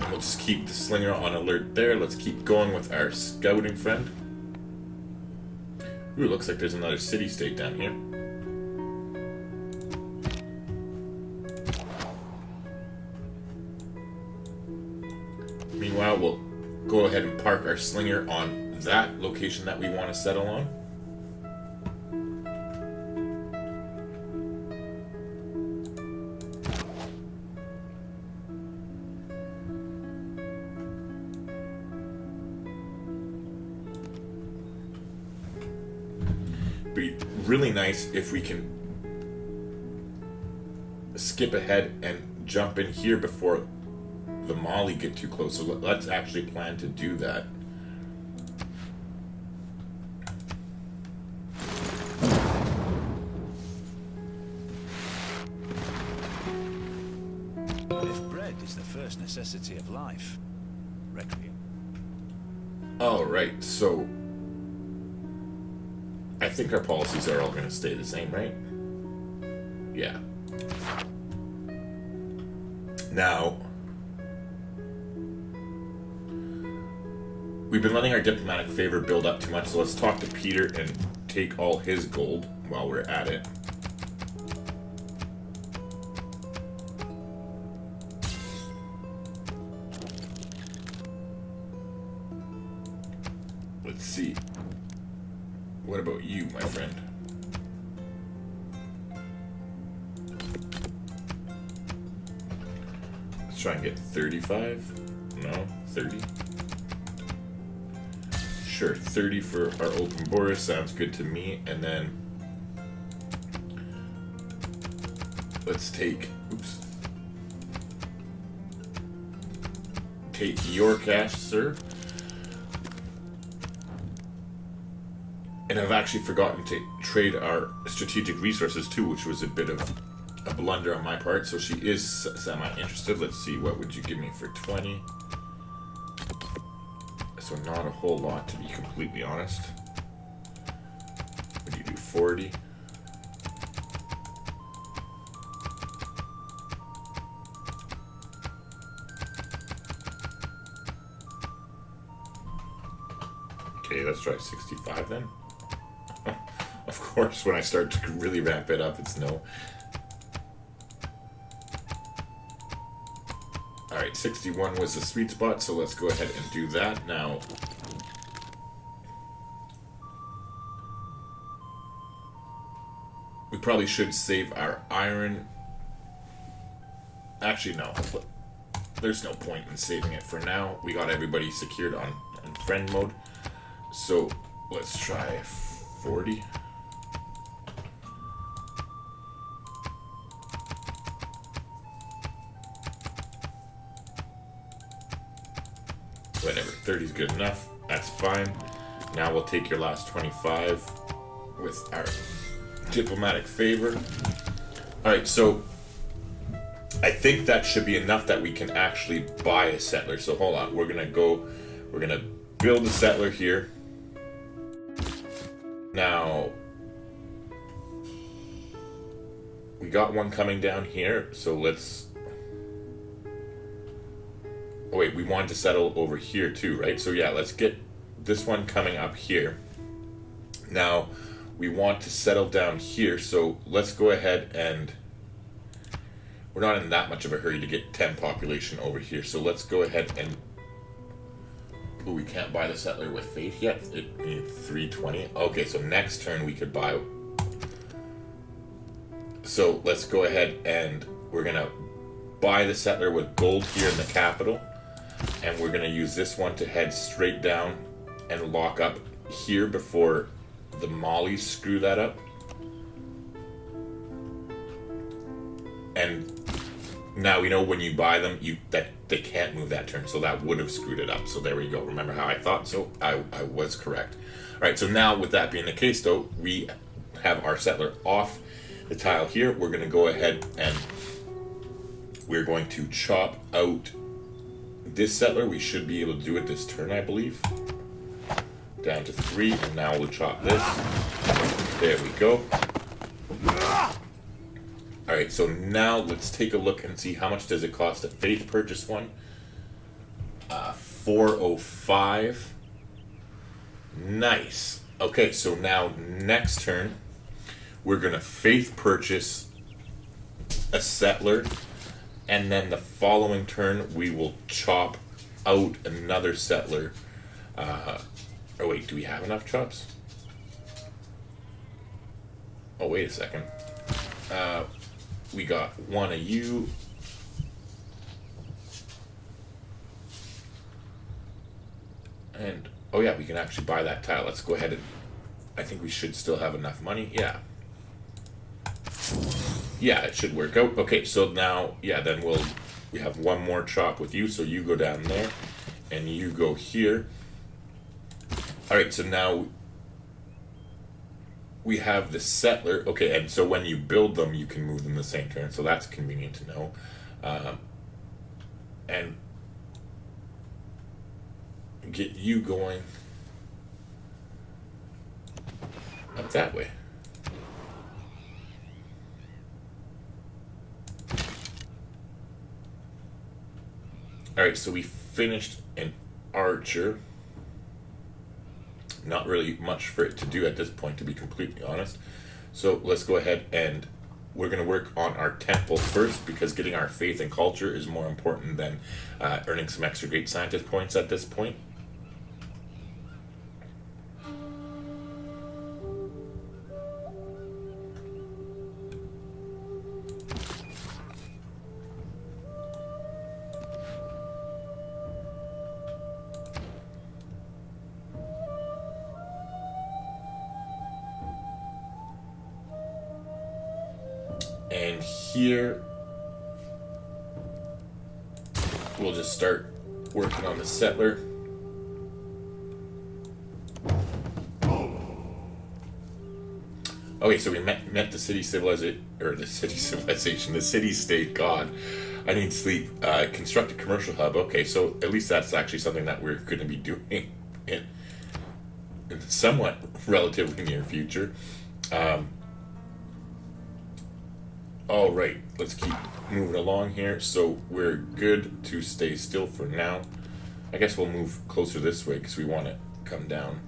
We'll just keep the slinger on alert there. Let's keep going with our scouting friend. Ooh, looks like there's another city-state down here. Meanwhile, we'll go ahead and park our slinger on that location that we want to settle on. Be really nice if we can skip ahead and jump in here before the Mali get too close. So let's actually plan to do that. If bread is the first necessity of life, requiem. Alright, so I think our policies are all going to stay the same, right? Yeah. Now, we've been letting our diplomatic favor build up too much, so let's talk to Peter and take all his gold while we're at it. Let's see. What about you, my friend? Let's try and get 35. No, 30. Sure, 30 for our open border sounds good to me. And then let's take, take your cash, sir. And I've actually forgotten to trade our strategic resources too, which was a bit of a blunder on my part. So she is semi-interested. Let's see, what would you give me for 20? So not a whole lot, to be completely honest. Would you do 40? Okay, let's try 65 then. Of course, when I start to really ramp it up, it's no. Alright, 61 was the sweet spot, so let's go ahead and do that. Now, we probably should save our iron. Actually, no. There's no point in saving it for now. We got everybody secured on friend mode. So, let's try 40. Whatever, 30 is good enough. That's fine. Now we'll take your last 25 with our diplomatic favor. Alright, so I think that should be enough that we can actually buy a settler. So hold on, we're gonna build a settler here. Now, we got one coming down here, so let's... Oh wait, we wanted to settle over here too, right? So yeah, let's get this one coming up here. Now, we want to settle down here, so let's go ahead and... We're not in that much of a hurry to get 10 population over here, so let's go ahead and... Oh, we can't buy the settler with faith yet. It needs 320. Okay, so next turn we could buy. So let's go ahead and we're gonna buy the settler with gold here in the capital, and we're gonna use this one to head straight down and lock up here before the mollies screw that up. And now we know when you buy them, that they can't move that turn, so that would have screwed it up. So there we go. Remember how I thought? So I was correct. All right. So now, with that being the case, though, we have our settler off the tile here. We're going to go ahead and we're going to chop out this settler. We should be able to do it this turn, I believe. Down to 3, and now we'll chop this. There we go. Alright, so now let's take a look and see how much does it cost to faith purchase one. 405. Nice. Okay, so now next turn, we're going to faith purchase a settler, and then the following turn, we will chop out another settler. Oh wait, do we have enough chops? Oh, wait a second. We got one of you. And, oh yeah, we can actually buy that tile. Let's go ahead and, I think we should still have enough money. Yeah. Yeah, it should work out. Okay, so now, yeah, then we have one more chop with you. So you go down there and you go here. All right, so now we have the settler. Okay, and so when you build them, you can move them the same turn. So that's convenient to know. And get you going up that way. All right, so we finished an archer. Not really much for it to do at this point, to be completely honest. So let's go ahead and we're going to work on our temple first, because getting our faith and culture is more important than earning some extra great scientist points at this point. here, we'll just start working on the settler. Okay, so we met the city civilization, or the city civilization, the city state god. I need sleep. Construct a commercial hub. Okay, so at least that's actually something that we're going to be doing in the somewhat relatively near future. All right, let's keep moving along here. So we're good to stay still for now. I guess we'll move closer this way because we want to come down.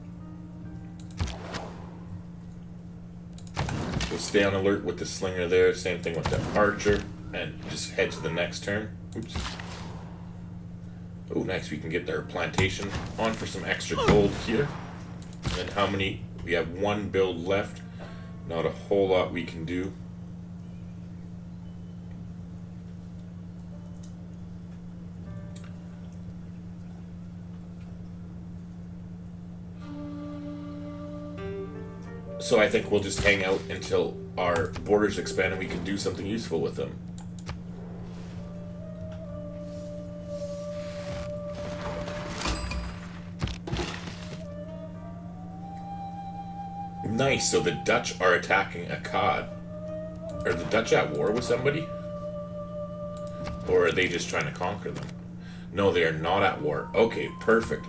We'll stay on alert with the slinger there. Same thing with the archer. And just head to the next turn. Oops. Oh, nice. We can get our plantation on for some extra gold here. And then how many? We have one build left. Not a whole lot we can do. So I think we'll just hang out until our borders expand and we can do something useful with them. Nice, so the Dutch are attacking Akkad. Are the Dutch at war with somebody? Or are they just trying to conquer them? No, they are not at war. Okay, perfect.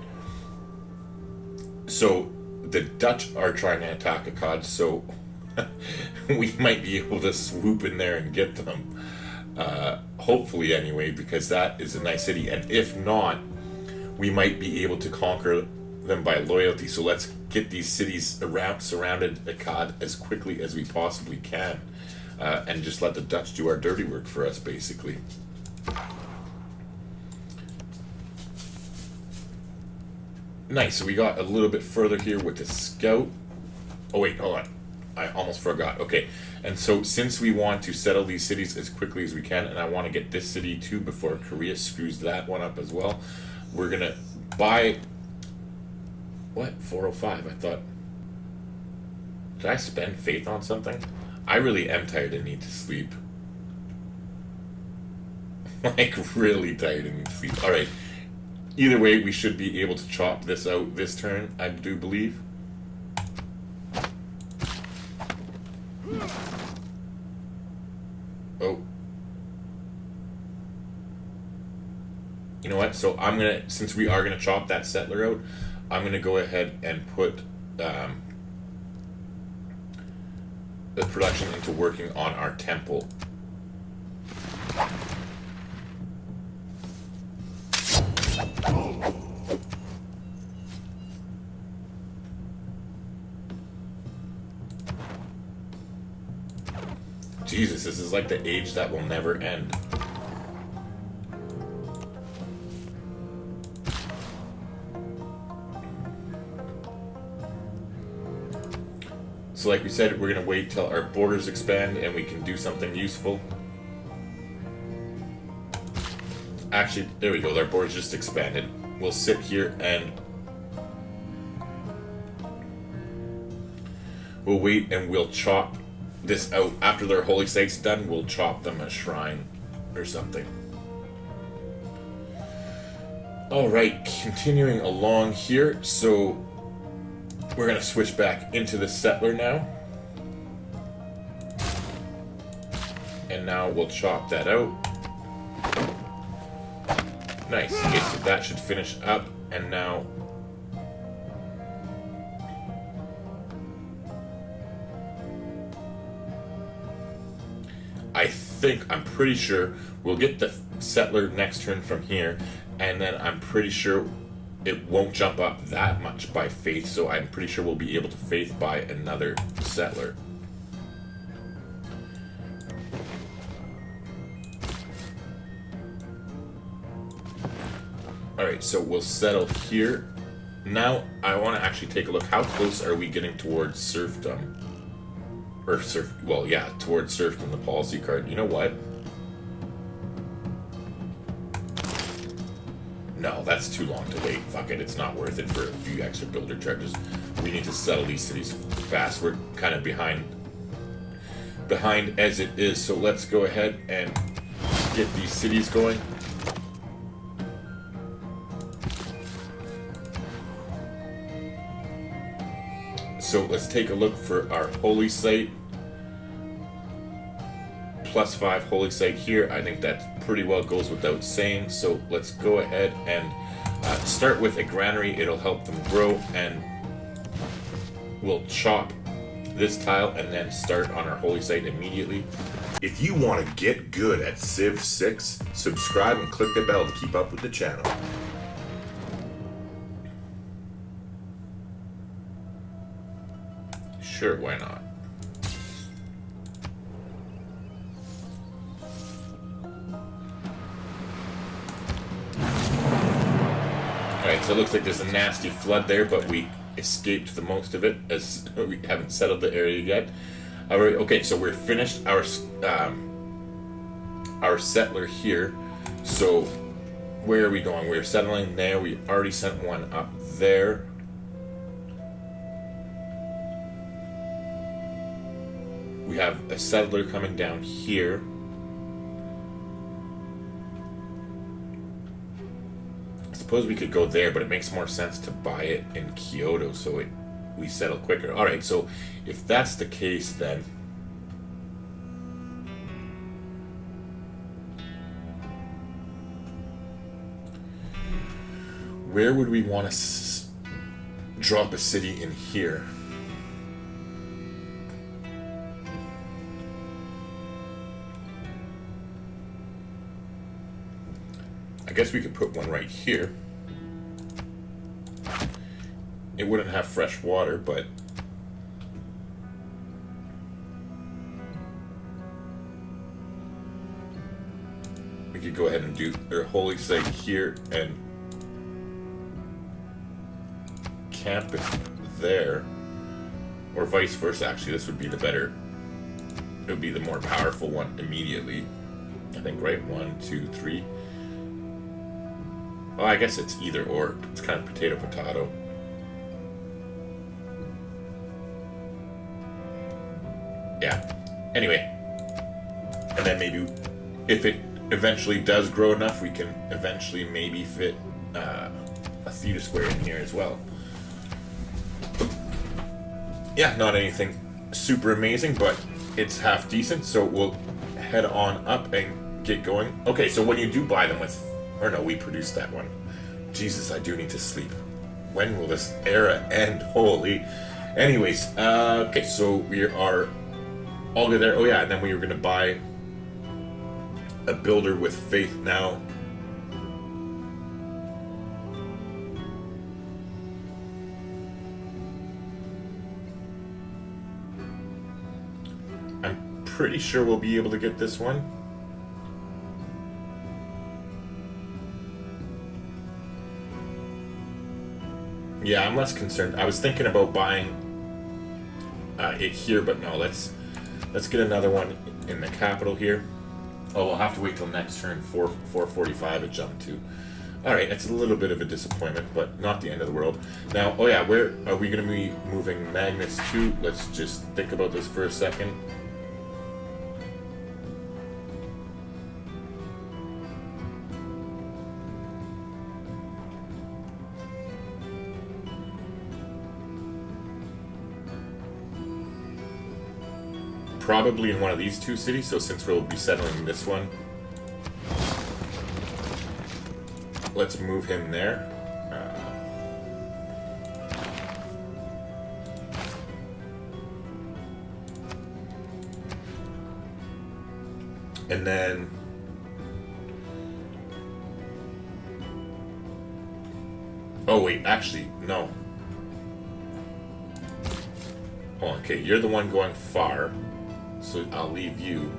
So the Dutch are trying to attack Akkad, so we might be able to swoop in there and get them. Hopefully anyway, because that is a nice city. And if not, we might be able to conquer them by loyalty. So let's get these cities surrounded Akkad as quickly as we possibly can. And just let the Dutch do our dirty work for us, basically. Nice, so we got a little bit further here with the scout. Oh wait, hold on. I almost forgot. Okay, and so since we want to settle these cities as quickly as we can, and I want to get this city too before Korea screws that one up as well, we're gonna buy... What? 405, I thought... Did I spend faith on something? I really am tired and need to sleep. Like, really tired and need to sleep. Alright. Either way, we should be able to chop this out this turn, I do believe. Oh. You know what? So I'm gonna, since we are gonna chop that settler out, I'm gonna go ahead and put the production into working on our temple. Jesus, this is like the age that will never end. So like we said, we're going to wait till our borders expand and we can do something useful. Actually, there we go, our borders just expanded. We'll sit here and we'll wait and we'll chop this out. After their holy site's done, we'll chop them a shrine or something. Alright, continuing along here. So we're going to switch back into the settler now. And now we'll chop that out. Nice. Okay, so that should finish up. And now I'm pretty sure we'll get the settler next turn from here, and then I'm pretty sure it won't jump up that much by faith, so I'm pretty sure we'll be able to faith buy another settler. Alright, so we'll settle here. Now, I want to actually take a look. How close are we getting towards serfdom? Or well, yeah, towards serfdom, the policy card. You know what? No, that's too long to wait. Fuck it, it's not worth it for a few extra builder charges. We need to settle these cities fast. We're kind of behind behind as it is. So let's go ahead and get these cities going. So let's take a look for our holy site. +5 holy site here. I think that pretty well goes without saying. So let's go ahead and start with a granary. It'll help them grow, and we'll chop this tile and then start on our holy site immediately. If you want to get good at Civ 6, subscribe and click the bell to keep up with the channel. Sure, why not? Alright, so it looks like there's a nasty flood there, but we escaped the most of it, as we haven't settled the area yet. Alright, okay, so we're finished our settler here. So where are we going? We're settling there. We already sent one up there. We have a settler coming down here. I suppose we could go there, but it makes more sense to buy it in Kyoto so we settle quicker. Alright, so if that's the case, then where would we want to drop a city in here? I guess we could put one right here. It wouldn't have fresh water, but we could go ahead and do their holy site here and campus there, or vice versa. Actually, this would be the better, it would be the more powerful one immediately, I think, right? 1, 2, 3. Well, I guess it's either or. It's kind of potato. Yeah. Anyway. And then maybe if it eventually does grow enough, we can eventually maybe fit a theater square in here as well. Yeah, not anything super amazing, but it's half decent, so we'll head on up and get going. Okay, so when you do buy them with... Or no, we produced that one. Jesus, I do need to sleep. When will this era end? Holy. Anyways, okay, so we are all good there. Oh yeah, and then we were going to buy a builder with faith now. I'm pretty sure we'll be able to get this one. Yeah, I'm less concerned. I was thinking about buying it here, but no, let's get another one in the capital here. Oh, we'll have to wait till next turn. 445 it jumped to. Alright, it's a little bit of a disappointment, but not the end of the world. Now, oh yeah, where are we going to be moving magnets to? Let's just think about this for a second. Probably in one of these two cities, so since we'll be settling this one, let's move him there. And then oh wait, actually, no. Oh, okay, you're the one going far. So I'll leave you.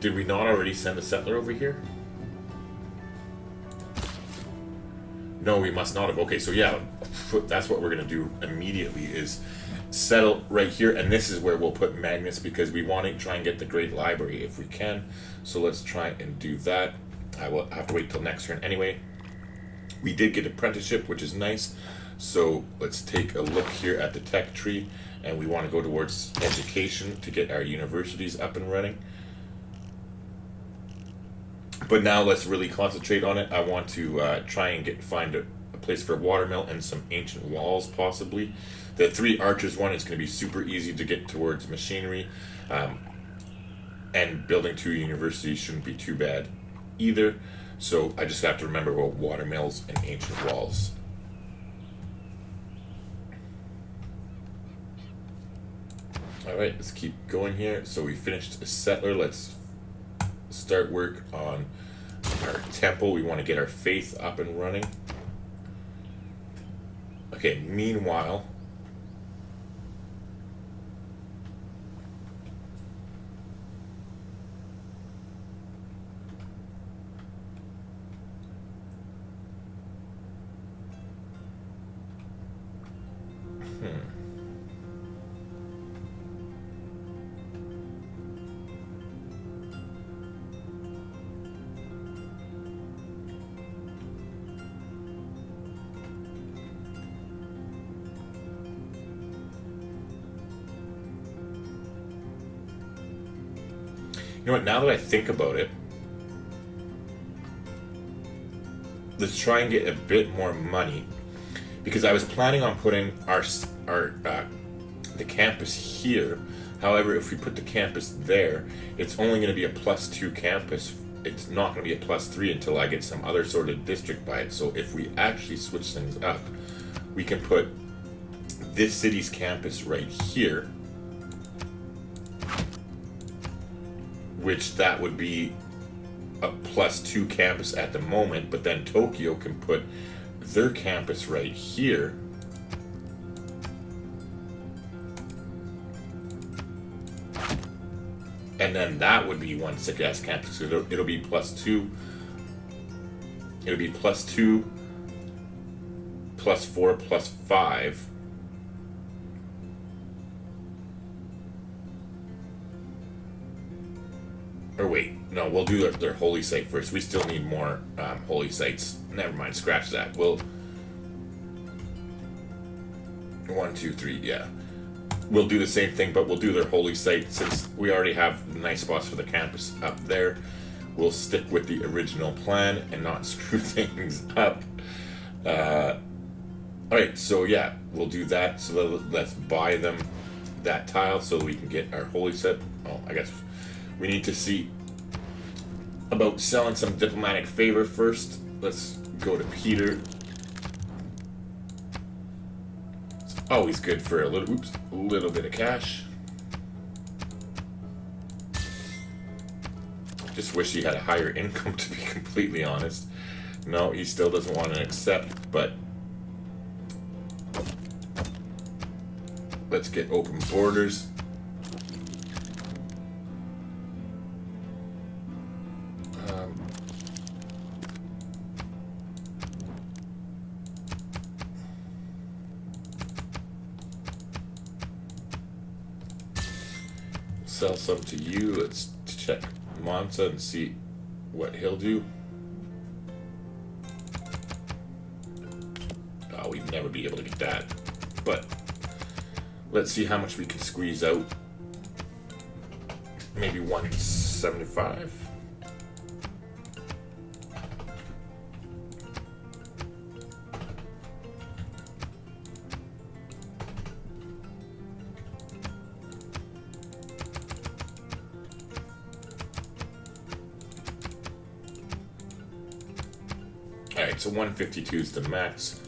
Did we not already send a settler over here? No, we must not have. Okay, so yeah, that's what we're going to do immediately is settle right here. And this is where we'll put magnets because we want to try and get the Great Library if we can. So let's try and do that. I will have to wait till next turn anyway. We did get apprenticeship, which is nice. So let's take a look here at the tech tree, and we want to go towards education to get our universities up and running. But now let's really concentrate on it. I want to try and find a place for a watermill and some ancient walls, possibly. The 3 archers one is going to be super easy to get towards machinery, and building 2 universities shouldn't be too bad either. So I just have to remember about watermills and ancient walls. Alright, let's keep going here. So we finished a settler. Let's start work on our temple. We want to get our faith up and running. Okay, meanwhile, you know what, now that I think about it, let's try and get a bit more money, because I was planning on putting the campus here. However, if we put the campus there, it's only going to be a +2 campus. It's not going to be a +3 until I get some other sort of district by it. So if we actually switch things up, we can put this city's campus right here, which that would be a +2 campus at the moment, but then Tokyo can put their campus right here. And then that would be one sick-ass campus. So it'll be +2. It'll be +2, +4, +5. Or wait, no, we'll do their holy site first. We still need more holy sites. Never mind, scratch that. We'll 1, 2, 3, yeah. We'll do the same thing, but we'll do their holy site since we already have nice spots for the campus up there. We'll stick with the original plan and not screw things up. Alright, so yeah, we'll do that. So let's buy them that tile so we can get our holy site. Oh, I guess we need to see about selling some diplomatic favor first. Let's go to Peter. It's always good for a little bit of cash. Just wish he had a higher income, to be completely honest. No, he still doesn't want to accept, but let's get open borders. Sell some to you. Let's check Monza and see what he'll do. Oh, we'd never be able to get that. But let's see how much we can squeeze out. Maybe 175. Alright, so 152 is the max.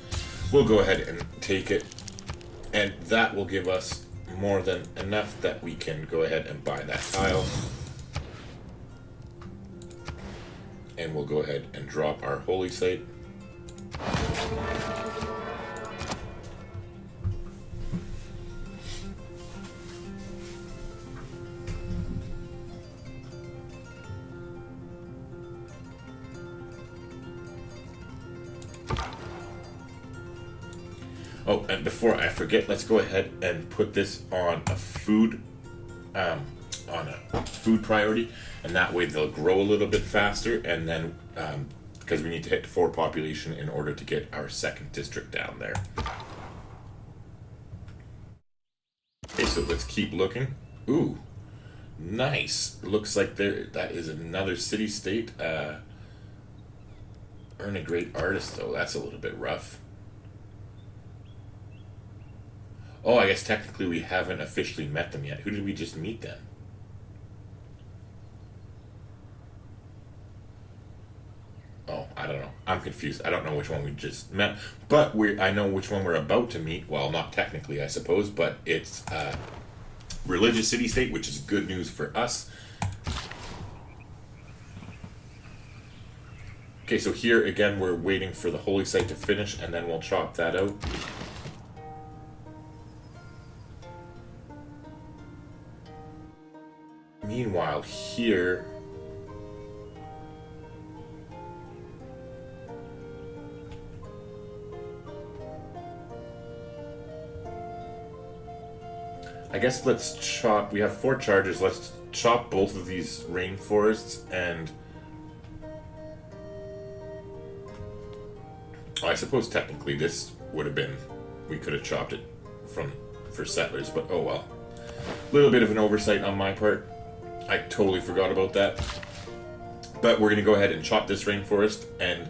We'll go ahead and take it, and that will give us more than enough that we can go ahead and buy that tile. And we'll go ahead and drop our holy site. Oh, and before I forget, let's go ahead and put this on a food priority, and that way they'll grow a little bit faster. And then, because we need to hit 4 population in order to get our second district down there. Okay, so let's keep looking. Ooh, nice. Looks like that is another city-state. Earn a great artist, though. That's a little bit rough. Oh, I guess technically we haven't officially met them yet. Who did we just meet then? Oh, I don't know. I'm confused. I don't know which one we just met. But I know which one we're about to meet. Well, not technically, I suppose, but it's religious city-state, which is good news for us. Okay, so here again we're waiting for the holy site to finish, and then we'll chop that out. Meanwhile, here... I guess let's chop... We have 4 charges. Let's chop both of these rainforests and... Oh, I suppose technically this would have been... We could have chopped it for settlers, but oh well. A little bit of an oversight on my part. I totally forgot about that. But we're going to go ahead and chop this rainforest and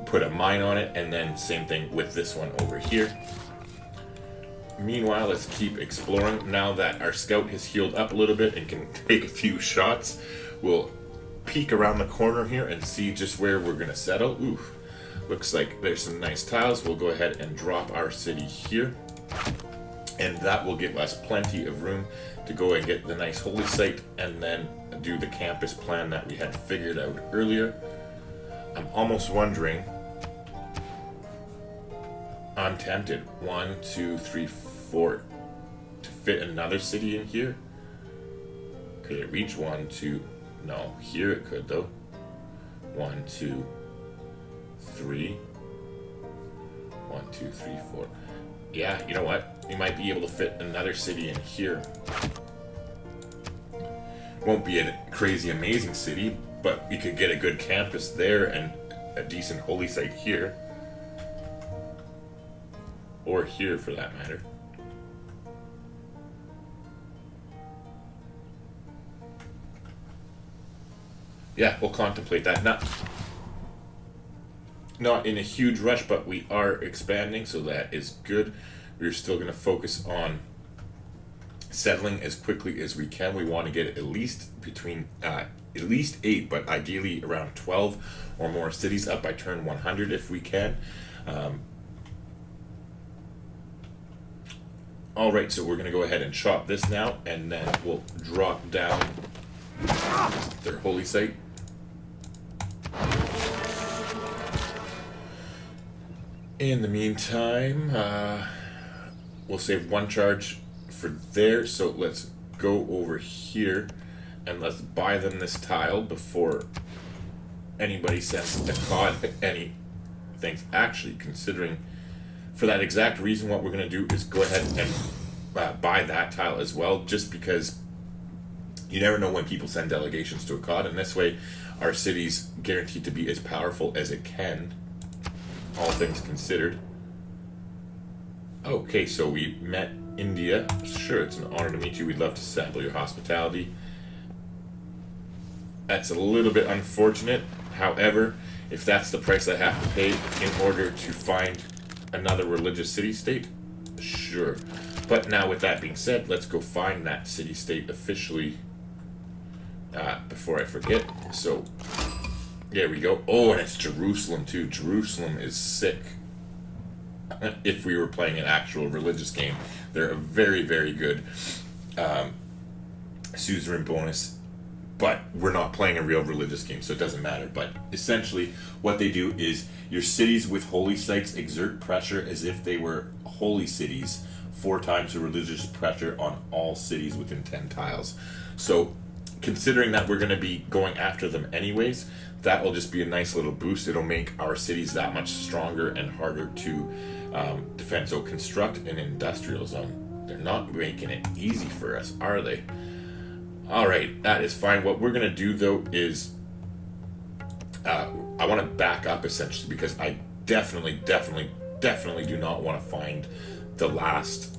put a mine on it, and then same thing with this one over here. Meanwhile, let's keep exploring. Now that our scout has healed up a little bit and can take a few shots, we'll peek around the corner here and see just where we're going to settle. Ooh, looks like there's some nice tiles. We'll go ahead and drop our city here. And that will give us plenty of room to go and get the nice holy site and then do the campus plan that we had figured out earlier. I'm almost wondering... I'm tempted. 1, 2, 3, 4 to fit another city in here. Could it reach 1, 2? No, here it could though. 1, 2, 3. 1, 2, 3, 4. Yeah, you know what? We might be able to fit another city in here. Won't be a crazy amazing city, but we could get a good campus there and a decent holy site here. Or here, for that matter. Yeah, we'll contemplate that. Not in a huge rush, but we are expanding, so that is good. We're still going to focus on settling as quickly as we can. We want to get at least between at least 8, but ideally around 12 or more cities up by turn 100 if we can. Alright, so we're going to go ahead and chop this now, and then we'll drop down their holy site. In the meantime, we'll save 1 charge for there, so let's go over here and let's buy them this tile before anybody sends a COD anything. Actually, considering for that exact reason, what we're going to do is go ahead and buy that tile as well, just because you never know when people send delegations to a COD, and this way our city's guaranteed to be as powerful as it can, all things considered. Okay, so we met India. Sure, it's an honor to meet you. We'd love to sample your hospitality. That's a little bit unfortunate. However, if that's the price I have to pay in order to find another religious city-state, sure. But now with that being said, let's go find that city-state officially before I forget. So, there we go. Oh, and it's Jerusalem too. Jerusalem is sick. If we were playing an actual religious game, they're a very, very good suzerain bonus. But we're not playing a real religious game, so it doesn't matter. But essentially, what they do is your cities with holy sites exert pressure as if they were holy cities, 4 times the religious pressure on all cities within 10 tiles. So, considering that we're going to be going after them anyways, that will just be a nice little boost. It'll make our cities that much stronger and harder to defend. So, construct an industrial zone. They're not making it easy for us, are they? Alright, that is fine. What we're going to do, though, is I want to back up essentially, because I definitely do not want to find the last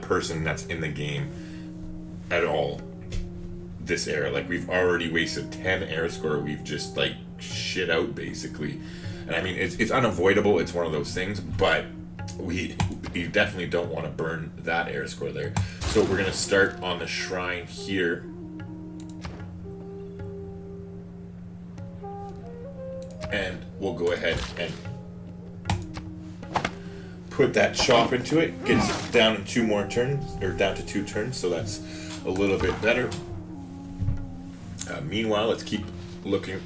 person that's in the game at all this era. Like, we've already wasted 10 air score. We've just like shit out basically, and I mean it's unavoidable. It's one of those things, but we definitely don't want to burn that air score there. So we're gonna start on the shrine here. And we'll go ahead and put that chop into it. Gets down in 2 more turns, or down to 2 turns, so that's a little bit better. Meanwhile, let's keep looking,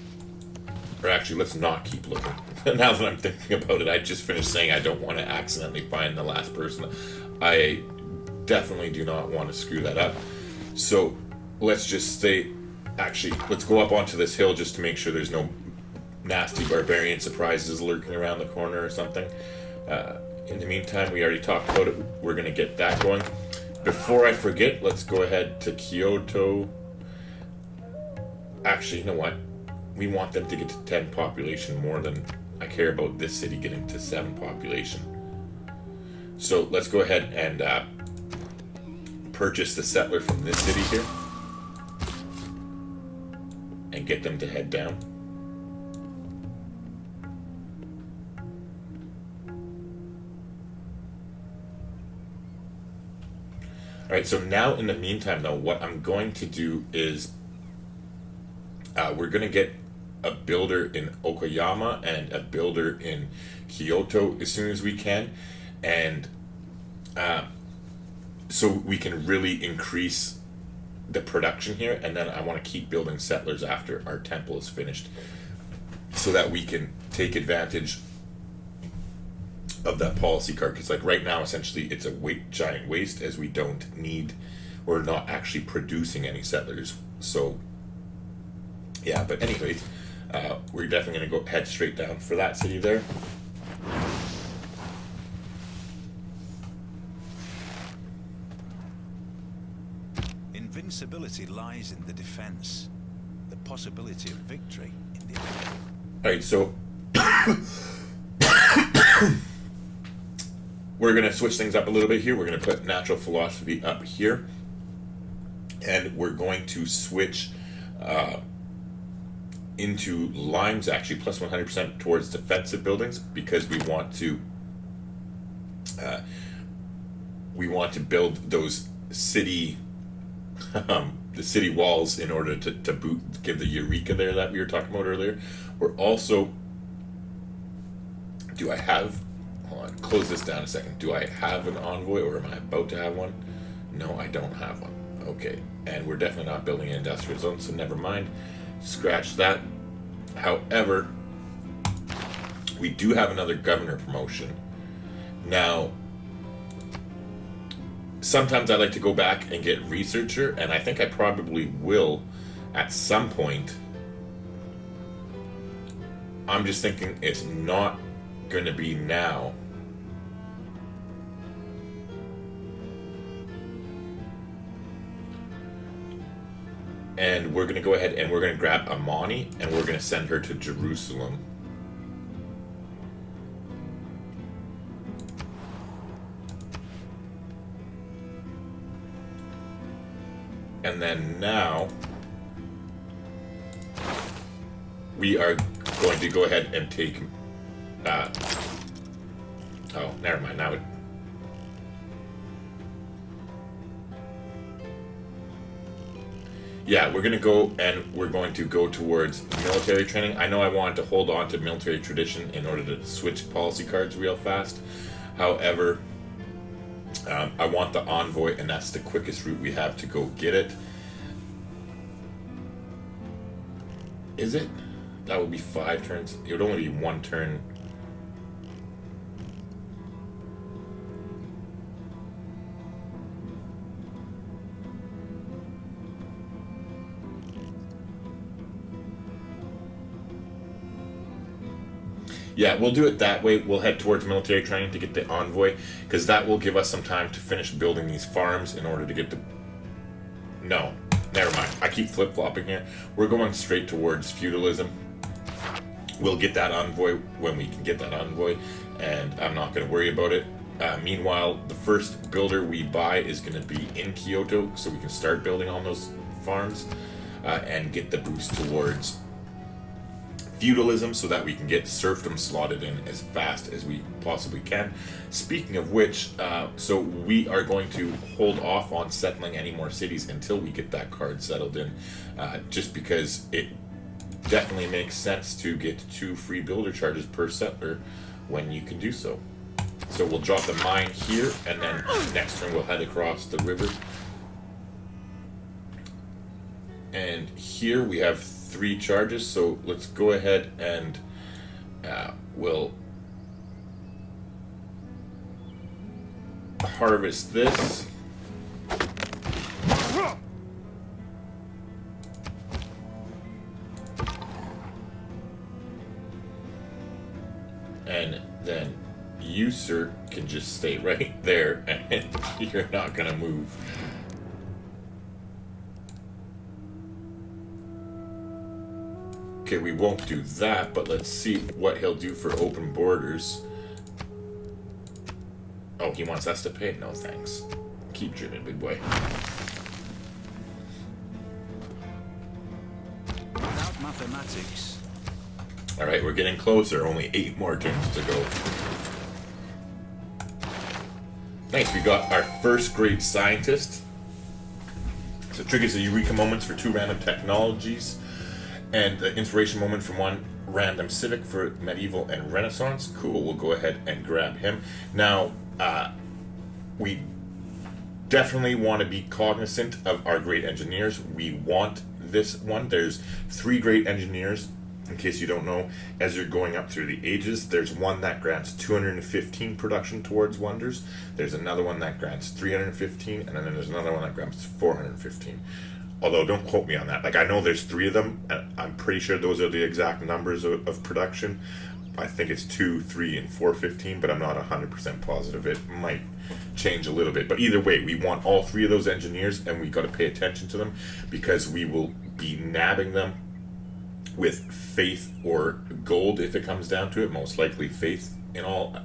or actually, let's not keep looking. Now that I'm thinking about it, I just finished saying I don't want to accidentally find the last person. I definitely do not want to screw that up. So let's just say, actually, let's go up onto this hill just to make sure there's no nasty barbarian surprises lurking around the corner or something. In the meantime, we already talked about it. We're going to get that going. Before I forget, let's go ahead to Kyoto. Actually, you know what? We want them to get to 10 population more than I care about this city getting to 7 population. So let's go ahead and purchase the settler from this city here and get them to head down. Alright, so now in the meantime though, what I'm going to do is we're going to get a builder in Okayama and a builder in Kyoto as soon as we can, and so we can really increase the production here, and then I want to keep building settlers after our temple is finished so that we can take advantage of that policy card, because like right now essentially it's a giant waste, as we don't need, we're not actually producing any settlers. So yeah, but anyways, we're definitely going to head straight down for that city there. Invincibility lies in the defense, the possibility of victory in the attack. Alright, so we're going to switch things up a little bit here. We're going to put natural philosophy up here, and we're going to switch into limes, actually plus 100% towards defensive buildings, because we want to build those city the city walls in order to give the eureka there that we were talking about earlier. We're also, do I have, hold on, close this down a second. Do I have an envoy, or am I about to have one? No, I don't have one. Okay, and we're definitely not building an industrial zone, so never mind. Scratch that. However, we do have another governor promotion. Now, sometimes I like to go back and get researcher, and I think I probably will at some point. I'm just thinking it's not going to be now. And we're going to go ahead and we're going to grab Amani, and we're going to send her to Jerusalem. And then now we are going to go ahead and take oh, never mind. Now it, yeah, we're going to go and we're going to go towards military training. I know I wanted to hold on to military tradition in order to switch policy cards real fast. However, I want the envoy, and that's the quickest route we have to go get it. Is it? That would be 5 turns. It would only be 1 turn. Yeah, we'll do it that way. We'll head towards military training to get the envoy, because that will give us some time to finish building these farms in order to get the... No, never mind. I keep flip-flopping here. We're going straight towards feudalism. We'll get that envoy when we can get that envoy, and I'm not going to worry about it. Meanwhile, the first builder we buy is going to be in Kyoto, so we can start building on those farms and get the boost towards feudalism so that we can get serfdom slotted in as fast as we possibly can. Speaking of which, so we are going to hold off on settling any more cities until we get that card settled in, just because it definitely makes sense to get 2 free builder charges per settler when you can do so. So we'll drop the mine here, and then next turn we'll head across the river. And here we have 3 charges, so let's go ahead and we'll harvest this. And then you, sir, can just stay right there, and you're not gonna move. Okay, we won't do that, but let's see what he'll do for open borders. Oh, he wants us to pay? No thanks. Keep dreaming, big boy. Without mathematics. Alright, we're getting closer. Only 8 more turns to go. Nice, we got our first great scientist. So it triggers the Eureka moments for 2 random technologies, and the inspiration moment from 1 random civic for medieval and Renaissance. Cool, we'll go ahead and grab him. Now, we definitely want to be cognizant of our great engineers. We want this one. There's 3 great engineers, in case you don't know, as you're going up through the ages. There's one that grants 215 production towards wonders. There's another one that grants 315, and then there's another one that grants 415. Although, don't quote me on that. Like, I know there's 3 of them, and I'm pretty sure those are the exact numbers of production. I think it's 2, 3, and 415, but I'm not 100% positive. It might change a little bit. But either way, we want all 3 of those engineers, and we got to pay attention to them, because we will be nabbing them with faith or gold if it comes down to it. Most likely faith, in all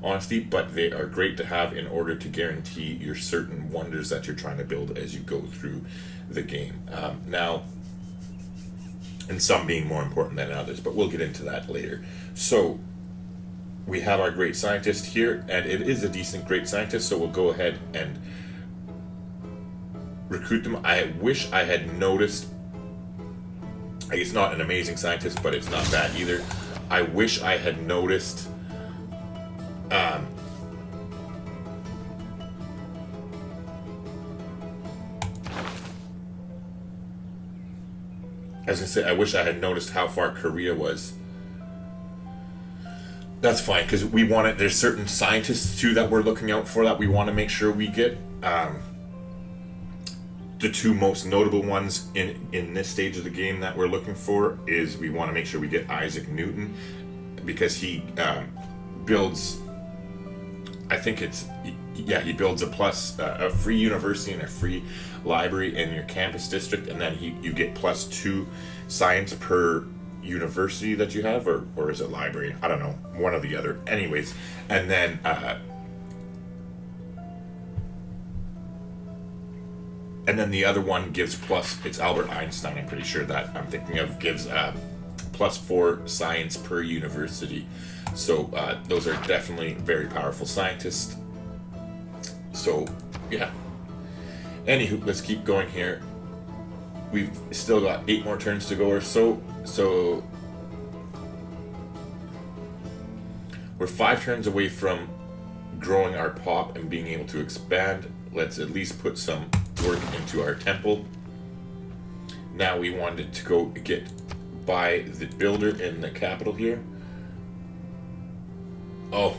honesty, but they are great to have in order to guarantee your certain wonders that you're trying to build as you go through the game. Now, and some being more important than others, but we'll get into that later. So we have our great scientist here, and it is a decent great scientist, so we'll go ahead and recruit them. I wish I had noticed, it's not an amazing scientist, but it's not bad either. I wish I had noticed as I say, I wish I had noticed how far Korea was. That's fine, because we want it. There's certain scientists too that we're looking out for that we want to make sure we get. The 2 most notable ones in this stage of the game that we're looking for is we want to make sure we get Isaac Newton, because he builds, I think it's, yeah, he builds a free university and a free library in your campus district, and then you get +2 science per university that you have, or is it library? I don't know, one or the other. Anyways, and then the other one gives it's Albert Einstein, I'm pretty sure, that I'm thinking of, gives +4 science per university. So those are definitely very powerful scientists. So yeah. Anywho, let's keep going here. We've still got 8 more turns to go or so. So we're 5 turns away from growing our pop and being able to expand. Let's at least put some work into our temple. Now we wanted to go buy the builder in the capital here. Oh,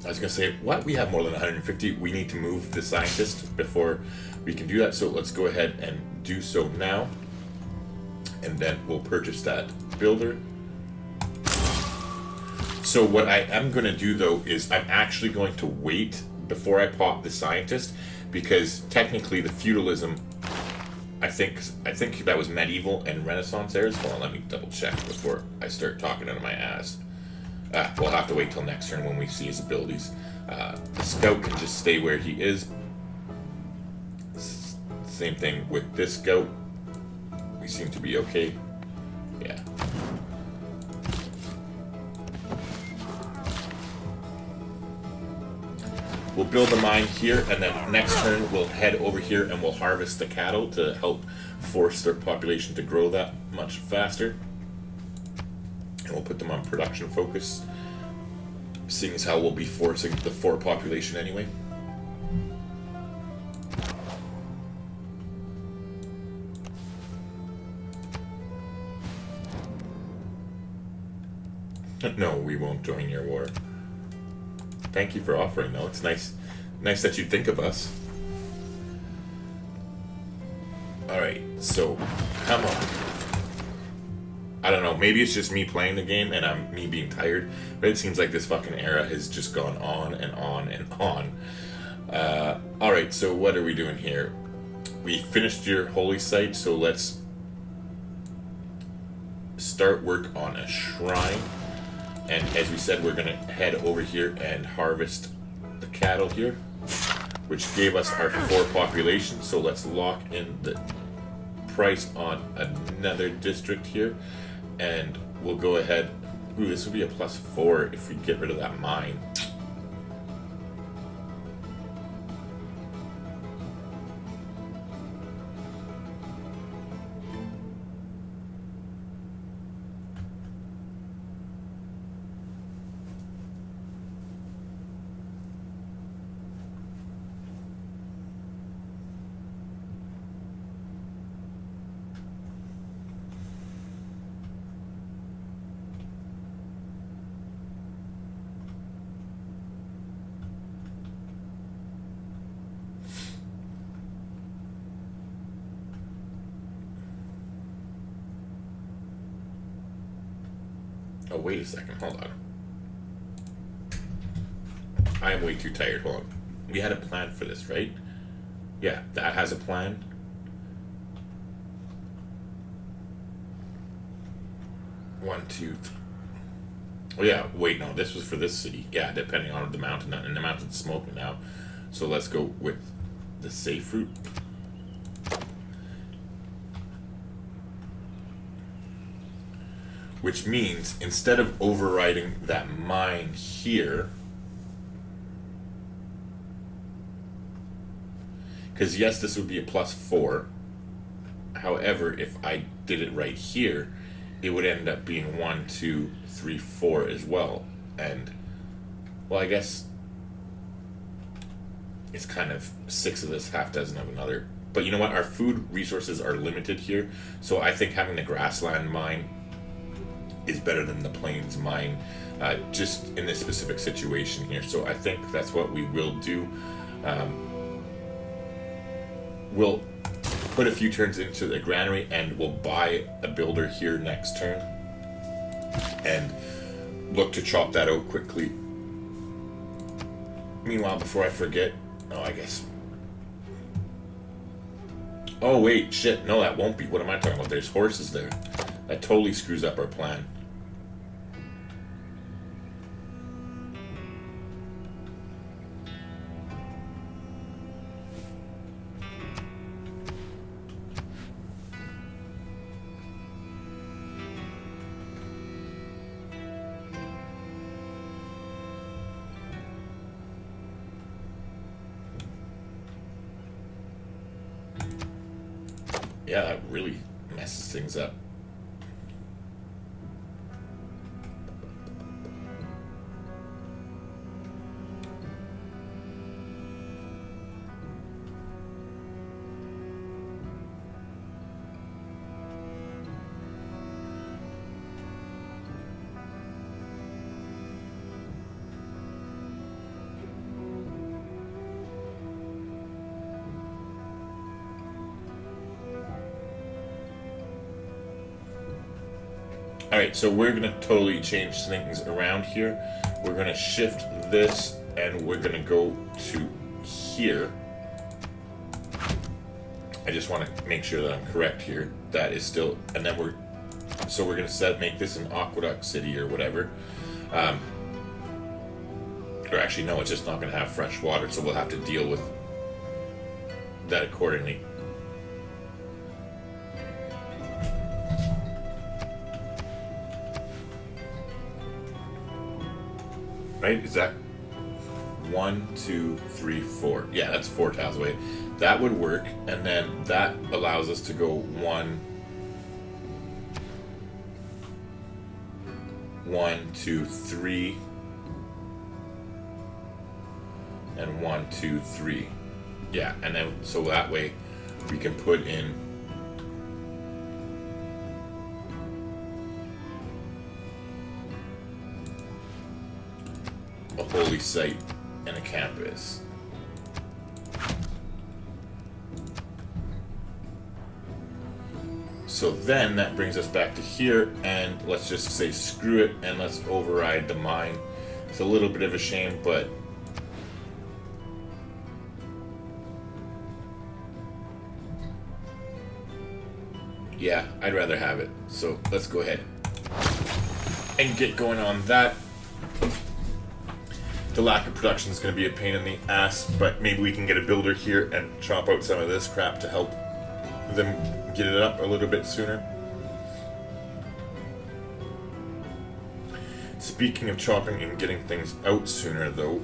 I was gonna say, what? We have more than 150. We need to move the scientist before we can do that. So let's go ahead and do so now, and then we'll purchase that builder. So what I am gonna do though is I'm actually going to wait before I pop the scientist, because technically the feudalism, I think that was medieval and Renaissance eras. Hold on, let me double check before I start talking out of my ass. We'll have to wait till next turn when we see his abilities. The scout can just stay where he is. Same thing with this scout. We seem to be okay. Yeah. We'll build a mine here, and then next turn we'll head over here and we'll harvest the cattle to help force their population to grow that much faster. And we'll put them on production focus, seeing as how we'll be forcing the 4 population anyway. No, we won't join your war. Thank you for offering, though. It's nice that you think of us. Alright, so, come on. I don't know, maybe it's just me playing the game and me being tired, but it seems like this fucking era has just gone on and on and on. Alright, so what are we doing here? We finished your holy site, so let's start work on a shrine. And as we said, we're going to head over here and harvest the cattle here, which gave us our 4 population. So let's lock in the price on another district here. And we'll go ahead. Ooh, this would be a +4 if we get rid of that mine. Oh, wait a second. Hold on. I am way too tired. Hold on. We had a plan for this, right? Yeah, that has a plan. One, two, three. Oh, yeah. Wait, no. This was for this city. Yeah, depending on the mountain. And the mountain's smoking now. So let's go with the safe route. Which means, instead of overriding that mine here, because yes, this would be a +4. However, if I did it right here, it would end up being 1, 2, 3, 4 as well. And, well, I guess it's kind of 6 of this, half dozen of another. But you know what? Our food resources are limited here. So I think having the grassland mine is better than the plains mine, just in this specific situation here. So I think that's what we will do. We'll put a few turns into the granary and we'll buy a builder here next turn and look to chop that out quickly. Meanwhile, before I forget, I guess. Oh wait, shit, no, that won't be. What am I talking about? There's horses there. That totally screws up our plan. Yeah, that really messes things up. Alright, so we're going to totally change things around here. We're going to shift this and we're going to go to here. I just want to make sure that I'm correct here. That is still, and then we're going to make this an aqueduct city or whatever. Or actually, no, it's just not going to have fresh water, so we'll have to deal with that accordingly. Right? Is that 1, 2, 3, 4? Yeah, that's 4 tiles away. That would work, and then that allows us to go 1, 2, 3, and 1, 2, 3. Yeah, and then so that way we can put in a holy site and a campus. So then that brings us back to here, and let's just say screw it and let's override the mine. It's a little bit of a shame, but yeah, I'd rather have it. So let's go ahead and get going on that. The lack of production is going to be a pain in the ass, but maybe we can get a builder here and chop out some of this crap to help them get it up a little bit sooner. Speaking of chopping and getting things out sooner, though,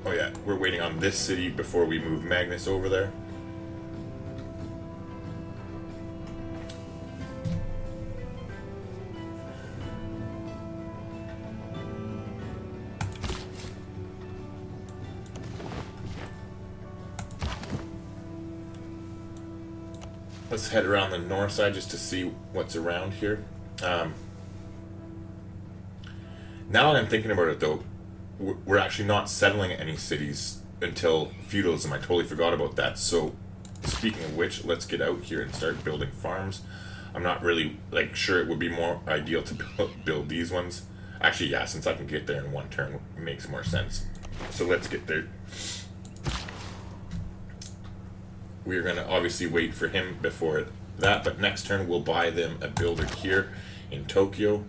oh yeah, we're waiting on this city before we move Magnus over there. Let's head around the north side just to see what's around here. Now that I'm thinking about it, though, we're actually not settling any cities until feudalism. I totally forgot about that. So, speaking of which, let's get out here and start building farms. I'm not really sure it would be more ideal to build these ones. Actually, yeah, since I can get there in one turn, it makes more sense. So let's get there. We're going to obviously wait for him before that, but next turn we'll buy them a builder here in Tokyo.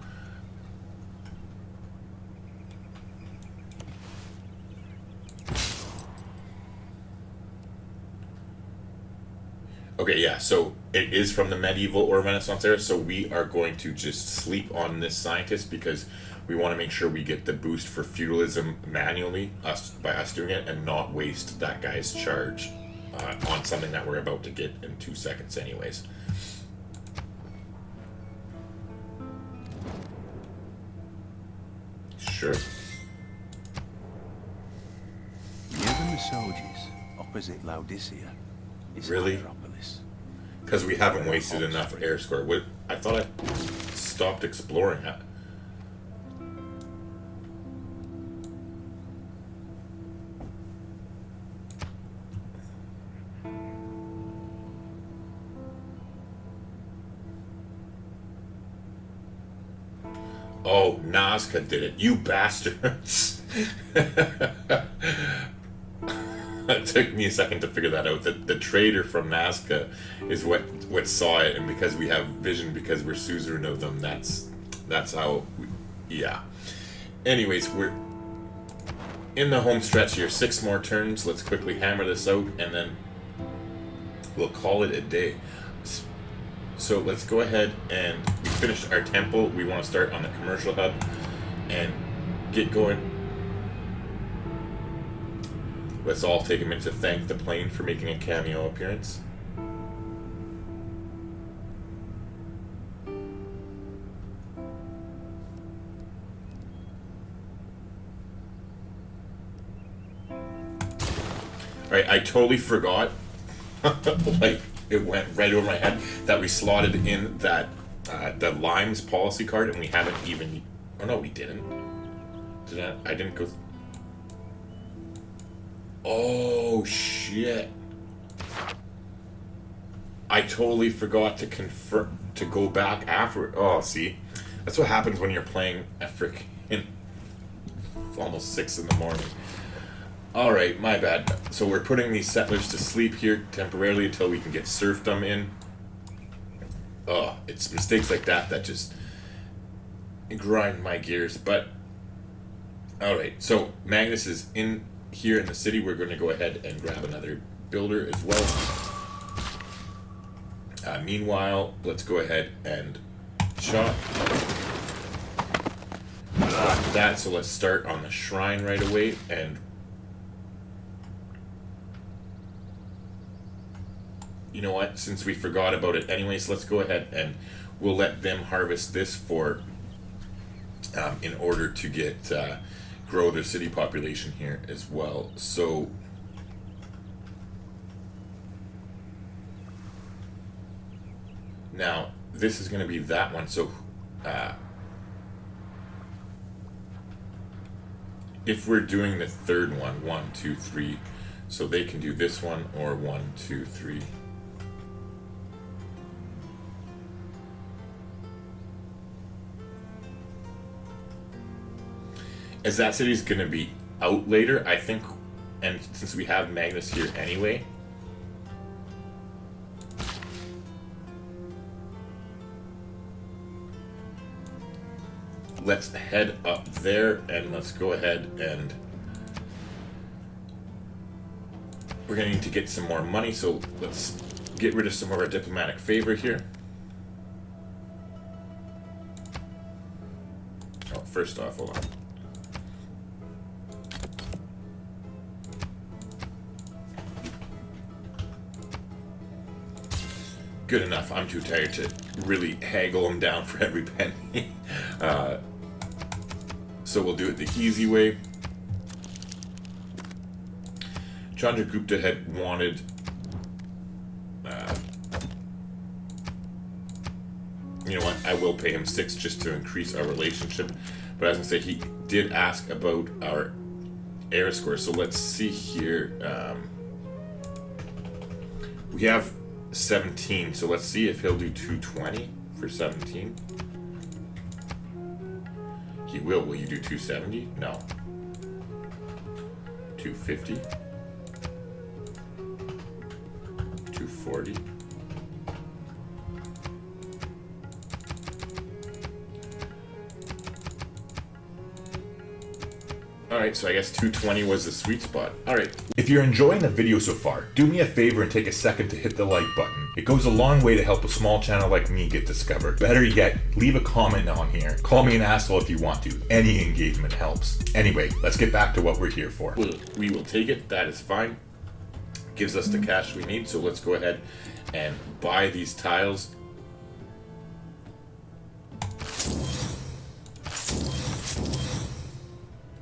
Okay, yeah, so it is from the medieval or Renaissance era, so we are going to just sleep on this scientist because we want to make sure we get the boost for feudalism manually by us doing it and not waste that guy's charge on something that we're about to get in 2 seconds anyways. Sure. Near the Mesoges, opposite Laodicea, is Really? Hydropolis. Because we haven't wasted enough air score. I thought I stopped exploring that. Oh, Nazca did it. You bastards. It took me a second to figure that out. The trader from Nazca is what saw it, and because we have vision, because we're suzerain of them, that's how yeah. Anyways, we're in the home stretch here. 6 more turns. Let's quickly hammer this out, and then we'll call it a day. So let's go ahead and we finished our temple. We want to start on the commercial hub and get going. Let's all take a minute to thank the plane for making a cameo appearance. Alright, I totally forgot. It went right over my head that we slotted in that the Limes policy card, and we haven't even. Oh no, we didn't. I didn't go. Oh shit! I totally forgot to confirm to go back after. Oh, see, that's what happens when you're playing at freaking almost 6 in the morning. Alright, my bad. So we're putting these settlers to sleep here temporarily until we can get serfdom in. Oh, it's mistakes like that that just grind my gears. But, alright, so Magnus is in here in the city. We're going to go ahead and grab another builder as well. Meanwhile, let's go ahead and shop. Got that, so let's start on the shrine right away. And you know what? Since we forgot about it anyways, let's go ahead and we'll let them harvest this for in order to get grow their city population here as well. So now this is going to be that one. So if we're doing the third one, 1, 2, 3, so they can do this one or 1, 2, 3. As that city's going to be out later, I think, and since we have Magnus here anyway, let's head up there and let's go ahead and we're going to need to get some more money, so let's get rid of some of our diplomatic favor here. Oh, first off, hold on. Good enough. I'm too tired to really haggle them down for every penny. So we'll do it the easy way. Chandragupta had wanted you know what, I will pay him 6 just to increase our relationship. But as I say, he did ask about our air score. So let's see here. We have 17, so let's see if he'll do 220 for 17. He will. Will you do 270? No. 250? 240? Alright, so I guess 220 was the sweet spot. Alright. If you're enjoying the video so far, do me a favor and take a second to hit the like button. It goes a long way to help a small channel like me get discovered. Better yet, leave a comment on here. Call me an asshole if you want to. Any engagement helps. Anyway, let's get back to what we're here for. We will take it. That is fine. Gives us the cash we need, so let's go ahead and buy these tiles.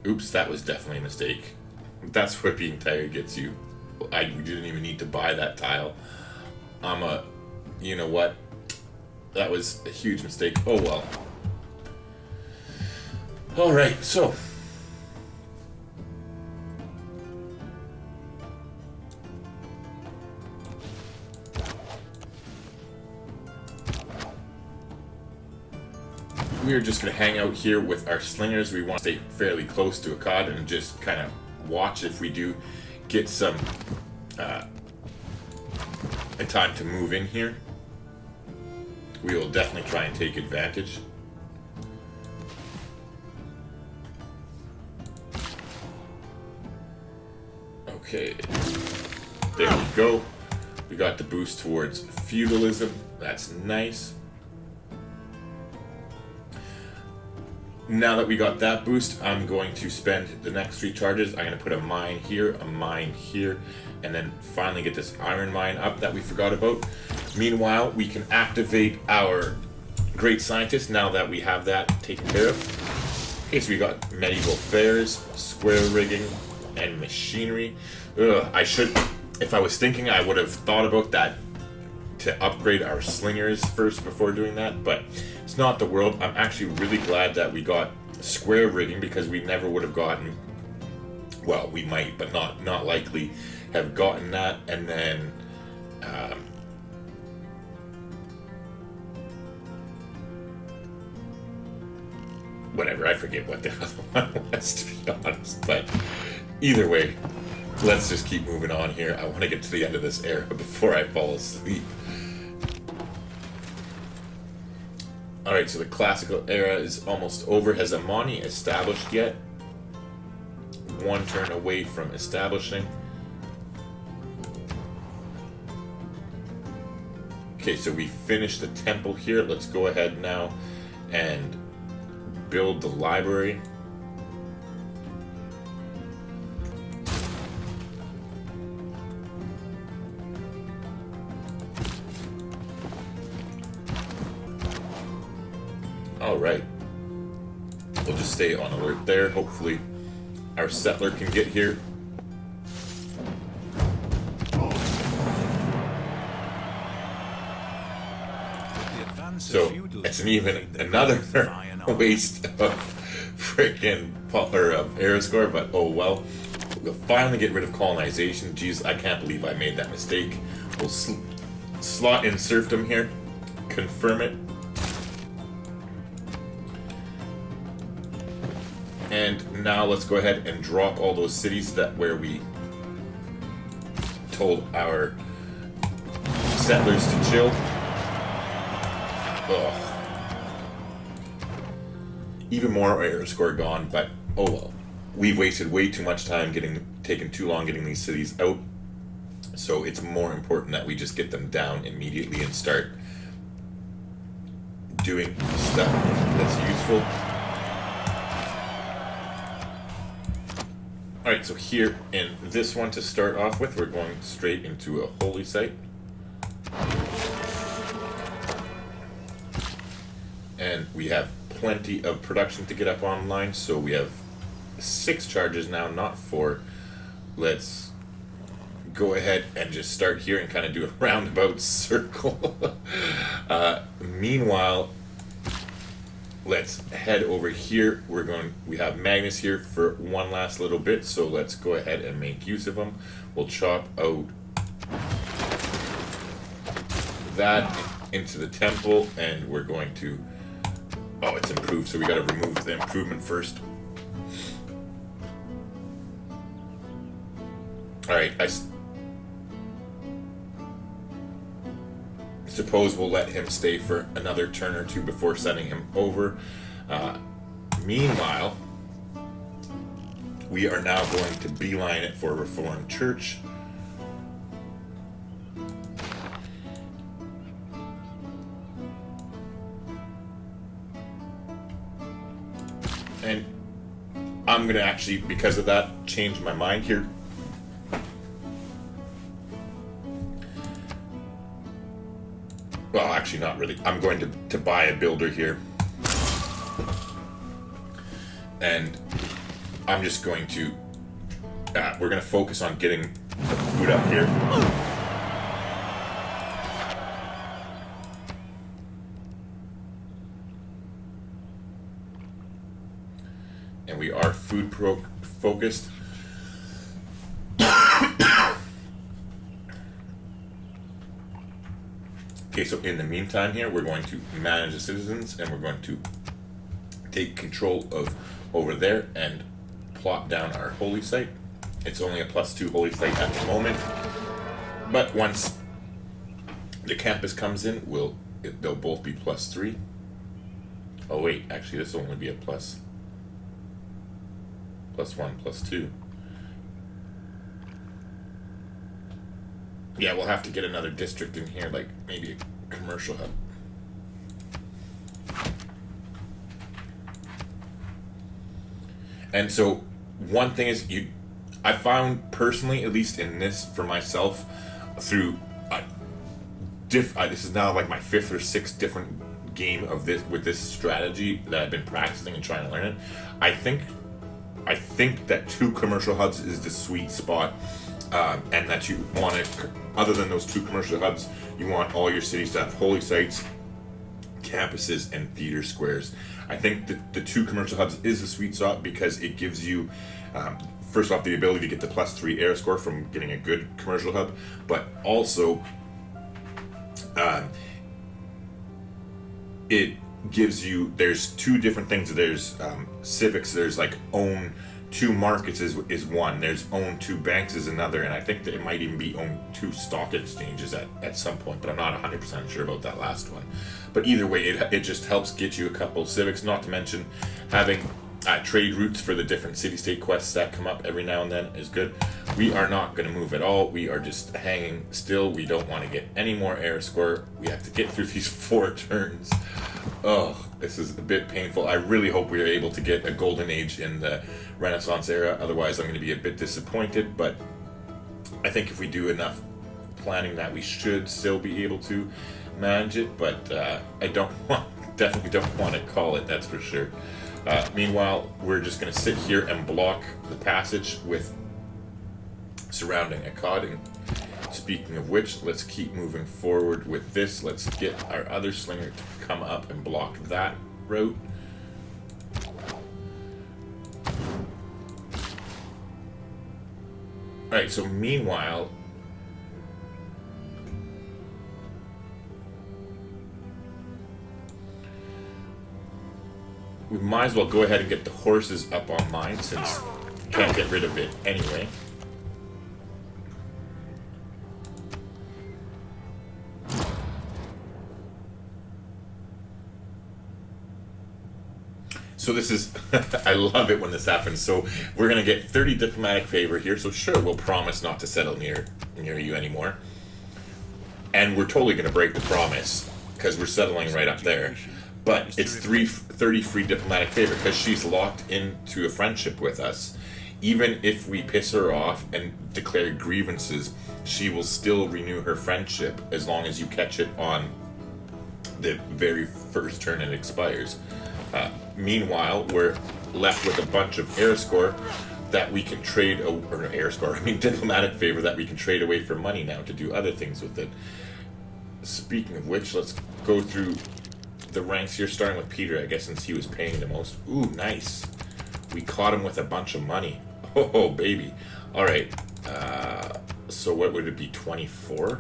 Oops, that was definitely a mistake. That's what being tired gets you. We didn't even need to buy that tile. You know what? That was a huge mistake. Oh well. Alright, so. We're just going to hang out here with our slingers. We want to stay fairly close to Akkad and just kind of watch if we do get some time to move in here. We will definitely try and take advantage. Okay, there we go. We got the boost towards feudalism. That's nice. Now that we got that boost, I'm going to spend the next 3 charges. I'm going to put a mine here, and then finally get this iron mine up that we forgot about. Meanwhile, we can activate our great scientist now that we have that taken care of. Okay, so we got medieval fairs, square rigging, and machinery. If I was thinking, I would have thought about that to upgrade our slingers first before doing that, but it's not the world. I'm actually really glad that we got square rigging, because we never would have gotten, well, we might, but not likely have gotten that. And then whatever, I forget what the other one was, to be honest, but either way, let's just keep moving on here. I want to get to the end of this era before I fall asleep. Alright, so the classical era is almost over. Has Amani established yet? One turn away from establishing. Okay, so we finished the temple here. Let's go ahead now and build the library. Alright. We'll just stay on alert there. Hopefully our settler can get here. So it's another waste of freaking era score, but oh well. We'll finally get rid of colonization. Jeez, I can't believe I made that mistake. We'll slot in serfdom here. Confirm it. And now let's go ahead and drop all those cities where we told our settlers to chill. Ugh. Even more error score gone, but oh well. We've wasted way too much time taking too long getting these cities out. So it's more important that we just get them down immediately and start doing stuff that's useful. Alright, so here in this one to start off with, we're going straight into a holy site. And we have plenty of production to get up online, so we have 6 charges now, not 4. Let's go ahead and just start here and kind of do a roundabout circle. Meanwhile, let's head over here. We have Magnus here for one last little bit, so let's go ahead and make use of them. We'll chop out that into the temple, and we're going to... Oh, it's improved, so we got to remove the improvement first. Alright, I suppose we'll let him stay for another turn or two before sending him over. Meanwhile, we are now going to beeline it for Reformed Church. And I'm going to actually, because of that, change my mind here. Well, actually not really. I'm going to buy a builder here. And I'm just going to... we're going to focus on getting the food up here. And we are food focused. Okay, so in the meantime here, we're going to manage the citizens, and we're going to take control of over there and plot down our holy site. It's only a +2 holy site at the moment, but once the campus comes in, they'll both be +3. Oh wait, actually this will only be a +1, +2. Yeah, we'll have to get another district in here, like maybe a commercial hub. And so, one thing is, I found personally, at least in this for myself, through this is now like my 5th or 6th different game of this with this strategy that I've been practicing and trying to learn it. I think that 2 commercial hubs is the sweet spot. And that you want to, other than those 2 commercial hubs, you want all your cities to have holy sites, campuses, and theater squares. I think that the 2 commercial hubs is the sweet spot because it gives you, first off, the ability to get the +3 era score from getting a good commercial hub, but also it gives you, there's 2 different things. There's civics, there's like own 2 markets is one. There's own 2 banks is another, and I think that it might even be own 2 stock exchanges at some point, but I'm not 100% sure about that last one. But either way, it just helps get you a couple civics, not to mention having trade routes for the different city-state quests that come up every now and then is good. We are not going to move at all. We are just hanging still. We don't want to get any more air score. We have to get through these 4 turns. Oh, this is a bit painful. I really hope we are able to get a golden age in the Renaissance era. Otherwise, I'm going to be a bit disappointed. But I think if we do enough planning, that we should still be able to manage it. But I definitely don't want to call it. That's for sure. Meanwhile, we're just going to sit here and block the passage with surrounding Akkad. And speaking of which, let's keep moving forward with this. Let's get our other slinger to come up and block that route. Alright, so meanwhile, we might as well go ahead and get the horses up online since we can't get rid of it anyway. So this is, I love it when this happens. So we're going to get 30 diplomatic favor here. So sure, we'll promise not to settle near you anymore. And we're totally going to break the promise because we're settling right up there. But it's 30 free diplomatic favor because she's locked into a friendship with us. Even if we piss her off and declare grievances, she will still renew her friendship as long as you catch it on the very first turn it expires. Meanwhile, we're left with a bunch of air score that we can trade, or air score, diplomatic favor that we can trade away for money now to do other things with it. Speaking of which, let's go through the ranks here, starting with Peter, I guess, since he was paying the most. Ooh, nice. We caught him with a bunch of money. Oh, baby. All right. So what would it be, 24?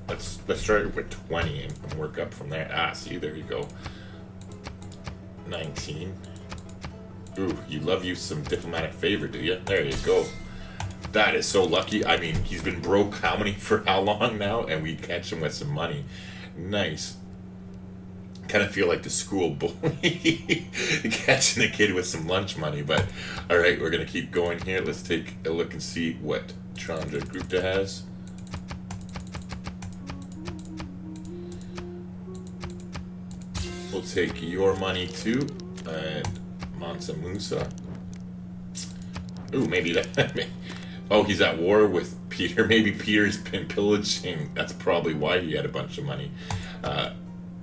Let's start with 20 and work up from there. Ah, see, there you go. 19. Ooh, you love you some diplomatic favor, do you? There you go. That is so lucky. I mean, he's been broke for how long now, and we catch him with some money. Nice. Kind of feel like the school bully catching a kid with some lunch money, but all right, we're gonna keep going here. Let's take a look and see what Chandra Gupta has. We'll take your money too, and Mansa Musa. Ooh, maybe that. Oh, he's at war with Peter. Maybe Peter's been pillaging. That's probably why he had a bunch of money.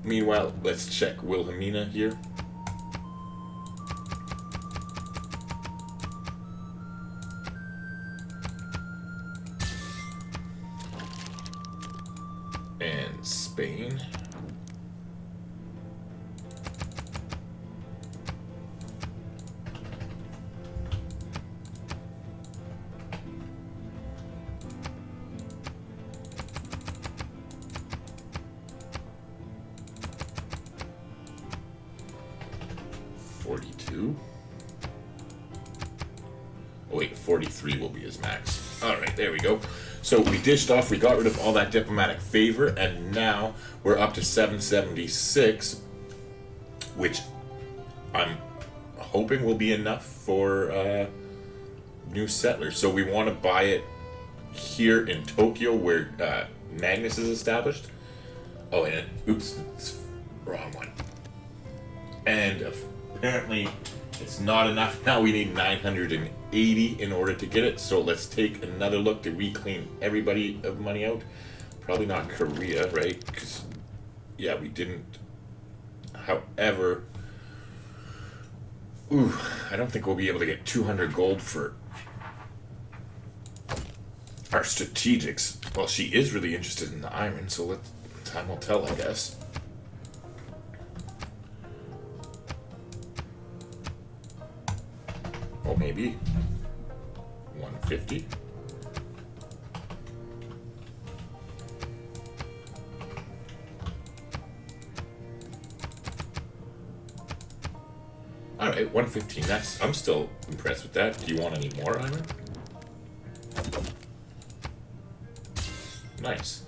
Meanwhile, let's check Wilhelmina here. And Spain. Oh wait, 43 will be his max. Alright, there we go. So we dished off, we got rid of all that diplomatic favor, and now we're up to 776, which I'm hoping will be enough for new settlers. So we want to buy it here in Tokyo where Magnus is established. Oh, and oops, it's wrong one. And apparently it's not enough. Now we need 980 in order to get it. So let's take another look. Did we clean everybody of money out? Probably not Korea, right? Because, yeah, we didn't. However, I don't think we'll be able to get 200 gold for our strategics. Well, she is really interested in the iron, so time will tell, I guess. Or maybe 150. Alright, Alright, 115. I'm still impressed with that. Do you want any more iron? Nice.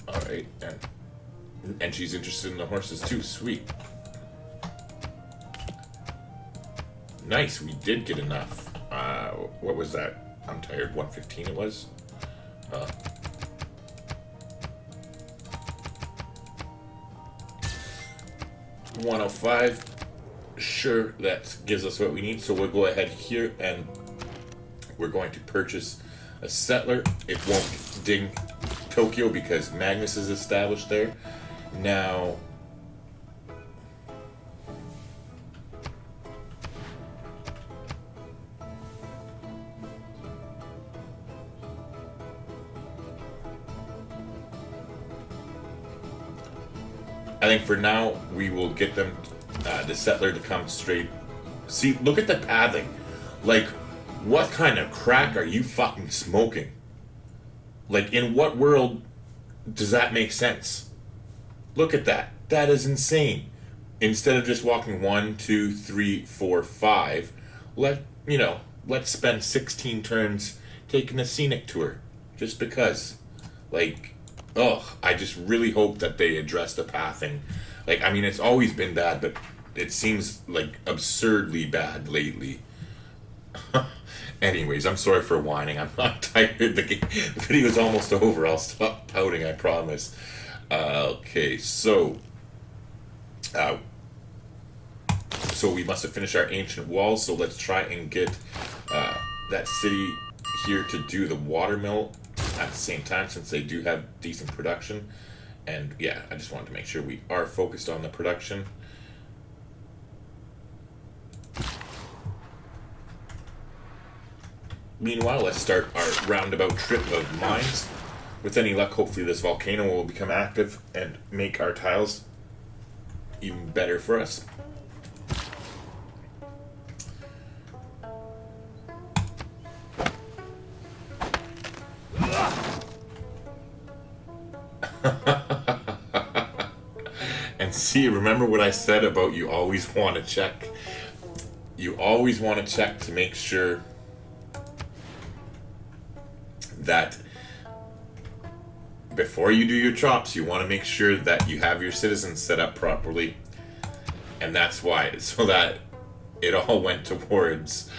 Alright, and she's interested in the horses too. Sweet. Nice, we did get enough. What was that? I'm tired. 115 it was? 105. Sure, that gives us what we need. So we'll go ahead here and we're going to purchase a settler. It won't ding Tokyo because Magnus is established there. Now, I think for now we will get them the settler to come straight. See, look at the pathing. Like, what kind of crack are you fucking smoking? Like, in what world does that make sense? Look at that. That is insane. Instead of just walking 1, 2, 3, 4, 5, let's spend 16 turns taking a scenic tour. Just because. Like, I just really hope that they address the pathing. Like, I mean, it's always been bad, but it seems like absurdly bad lately. Anyways, I'm sorry for whining. I'm not tired. The video's almost over. I'll stop pouting, I promise. Okay, so we must have finished our ancient walls, so let's try and get that city here to do the watermill at the same time, since they do have decent production. And yeah, I just wanted to make sure we are focused on the production. Meanwhile, let's start our roundabout trip of mines. With any luck, hopefully this volcano will become active and make our tiles even better for us. And see, remember what I said about you always want to check. You always want to check to make sure that before you do your chops, you want to make sure that you have your citizens set up properly. And that's why, so that it all went towards,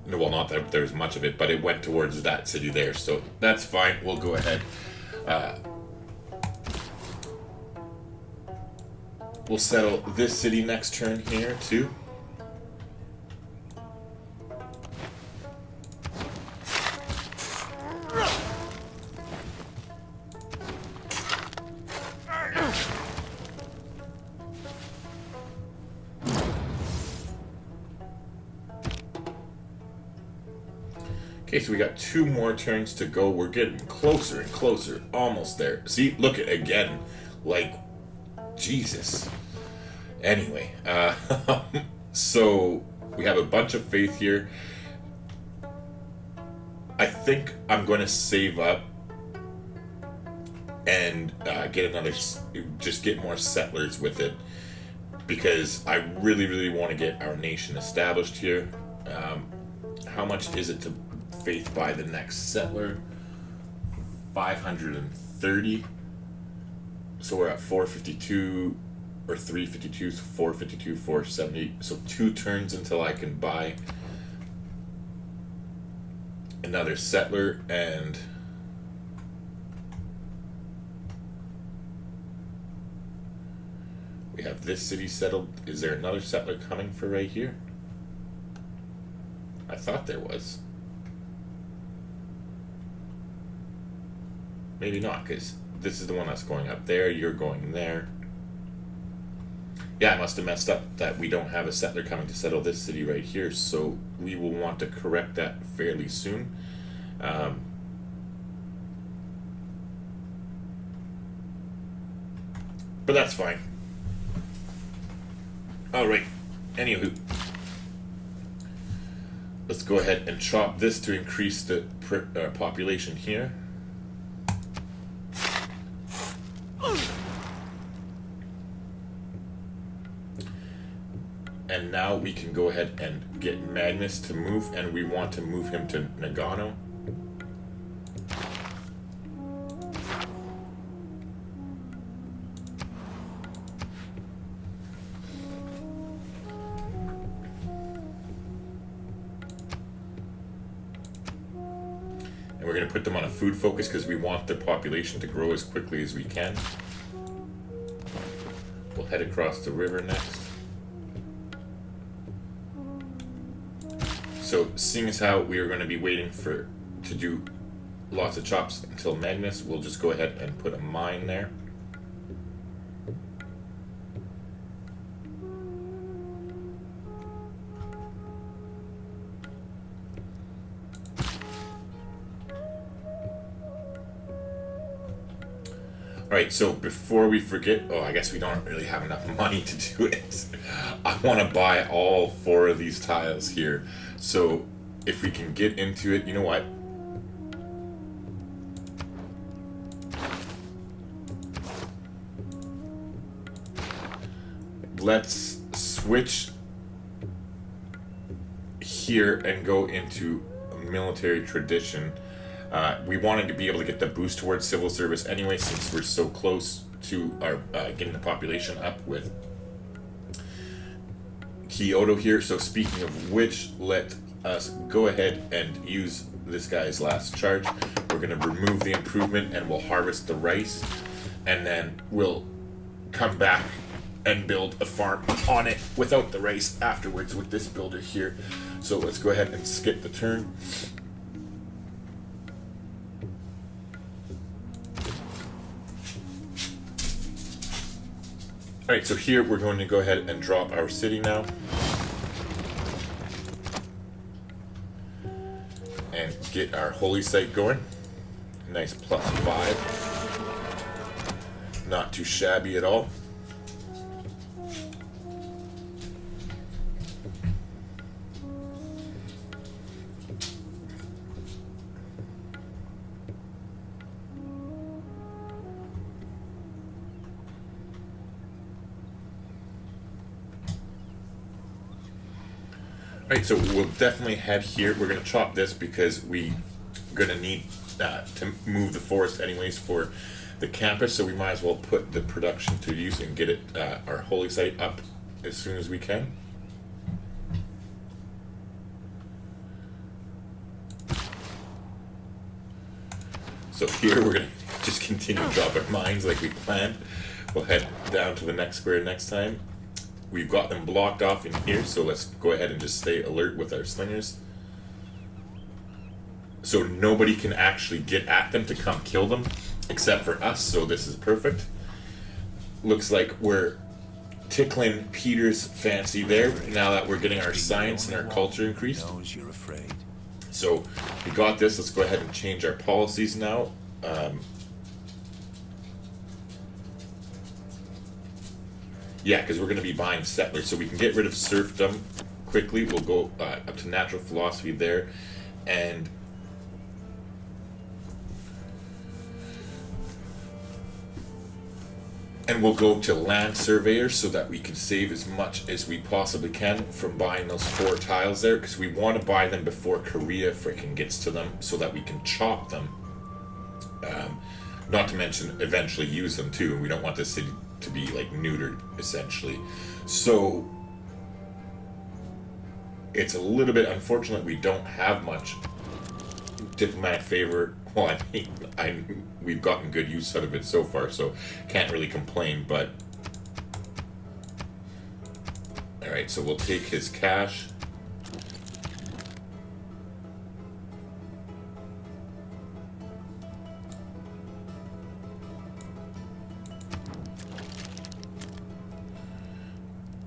well, not that there's much of it, but it went towards that city there. So that's fine. We'll go ahead. We'll settle this city next turn here too. Okay, so we got 2 more turns to go. We're getting closer and closer. Almost there. See, look at again. Like, Jesus. Anyway, so we have a bunch of faith here. I think I'm going to save up and get another, just get more settlers with it, because I really, really want to get our nation established here. How much is it to faith by the next settler? 530. So we're at 452 or 352, so 452, 470. So 2 turns until I can buy another settler. And we have this city settled. Is there another settler coming for right here? I thought there was. Maybe not, because this is the one that's going up there, you're going there. Yeah, I must have messed up that we don't have a settler coming to settle this city right here, so we will want to correct that fairly soon. But that's fine. Alright, anywho. Let's go ahead and chop this to increase the population here. we can go ahead and get Magnus to move, and we want to move him to Nagano. And we're going to put them on a food focus because we want their population to grow as quickly as we can. We'll head across the river next. So, seeing as how we are going to be waiting to do lots of chops until Magnus, we'll just go ahead and put a mine there. Alright, so before we forget, I guess we don't really have enough money to do it. I want to buy all 4 of these tiles here. So if we can get into it, you know what? Let's switch here and go into military tradition. We wanted to be able to get the boost towards civil service anyway, since we're so close to our getting the population up with Kyoto here. So speaking of which, let us go ahead and use this guy's last charge. We're going to remove the improvement and we'll harvest the rice, and then we'll come back and build a farm on it without the rice afterwards with this builder here. So let's go ahead and skip the turn. Alright, so here we're going to go ahead and drop our city now. And get our holy site going. Nice +5. Not too shabby at all. Alright, so we'll definitely head here. We're going to chop this because we're going to need to move the forest anyways for the campus, so we might as well put the production to use and get it our holy site up as soon as we can. So here we're going to just continue to drop our mines like we planned. We'll head down to the next square next time. We've got them blocked off in here, so let's go ahead and just stay alert with our slingers. So nobody can actually get at them to come kill them, except for us, so this is perfect. Looks like we're tickling Peter's fancy there, now that we're getting our science and our culture increased. You're afraid. So we got this, let's go ahead and change our policies now. Yeah, because we're going to be buying settlers, so we can get rid of serfdom quickly. We'll go up to natural philosophy there, and we'll go to land surveyors so that we can save as much as we possibly can from buying those 4 tiles there, because we want to buy them before Korea frickin' gets to them so that we can chop them. Not to mention eventually use them too. We don't want the city to be like neutered essentially. So it's a little bit unfortunate we don't have much diplomatic favor. Well, I mean, we've gotten good use out of it so far, so can't really complain. But all right, so we'll take his cash.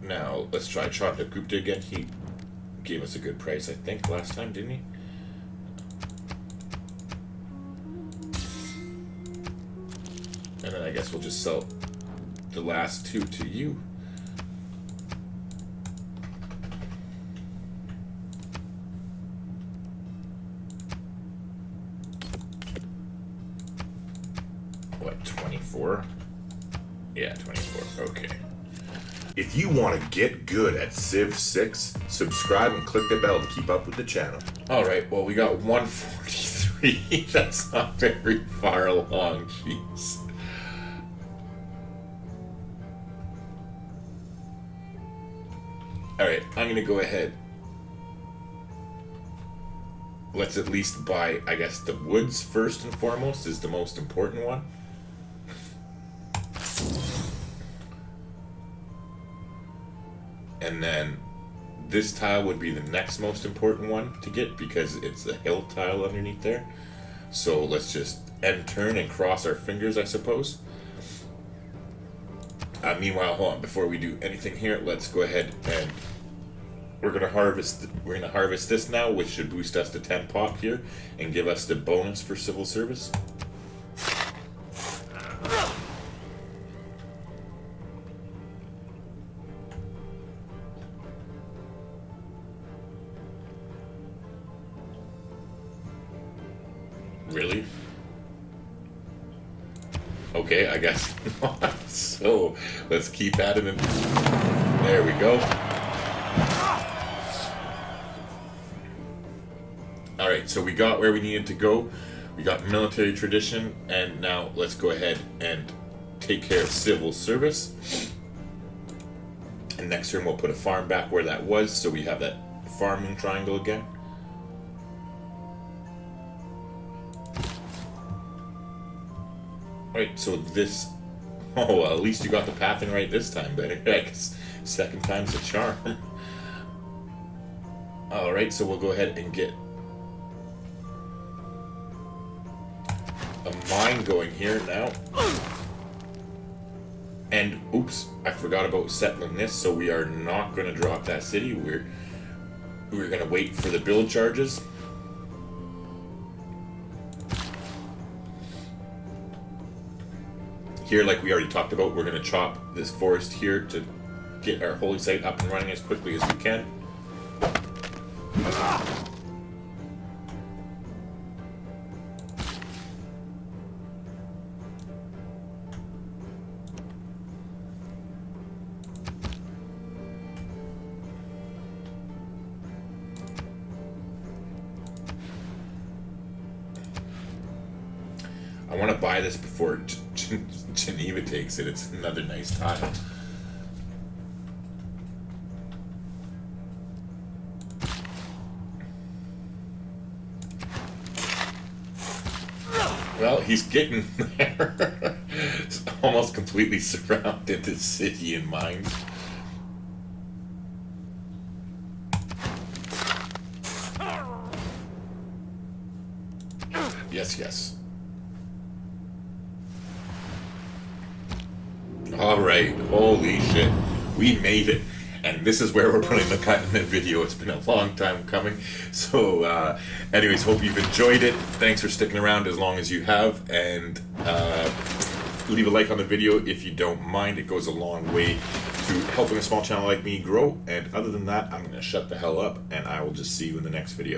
Now, let's try Chandragupta again. He gave us a good price, I think, last time, didn't he? And then I guess we'll just sell the last 2 to you. What, 24? Yeah, 24, okay. If you want to get good at Civ 6, subscribe and click the bell to keep up with the channel. Alright, well, we got 143. That's not very far along, jeez. Alright, I'm gonna go ahead. Let's at least buy, I guess, the woods first and foremost is the most important one. And then this tile would be the next most important one to get because it's the hill tile underneath there. So let's just end turn and cross our fingers, I suppose. Meanwhile, hold on, before we do anything here, let's go ahead and we're gonna harvest this now, which should boost us to 10 pop here and give us the bonus for civil service. Really? Okay, I guess not. So let's keep at it. And there we go. Alright, so we got where we needed to go. We got military tradition, and now let's go ahead and take care of civil service. And next turn we'll put a farm back where that was, so we have that farming triangle again. Alright, so this... Oh, well, at least you got the pathing right this time, but I guess second time's a charm. Alright, so we'll go ahead and get a mine going here now. And, oops, I forgot about settling this, so we are not going to drop that city. We're going to wait for the build charges. Here, like we already talked about, we're going to chop this forest here to get our holy site up and running as quickly as we can. I want to buy this before Geneva takes it. It's another nice tile. Well, he's getting there. It's almost completely surrounded the city in mines. Yes, yes. Alright, holy shit. We made it. And this is where we're putting the cut in the video. It's been a long time coming. So, anyways, hope you've enjoyed it. Thanks for sticking around as long as you have. And leave a like on the video if you don't mind. It goes a long way to helping a small channel like me grow. And other than that, I'm going to shut the hell up. And I will just see you in the next video.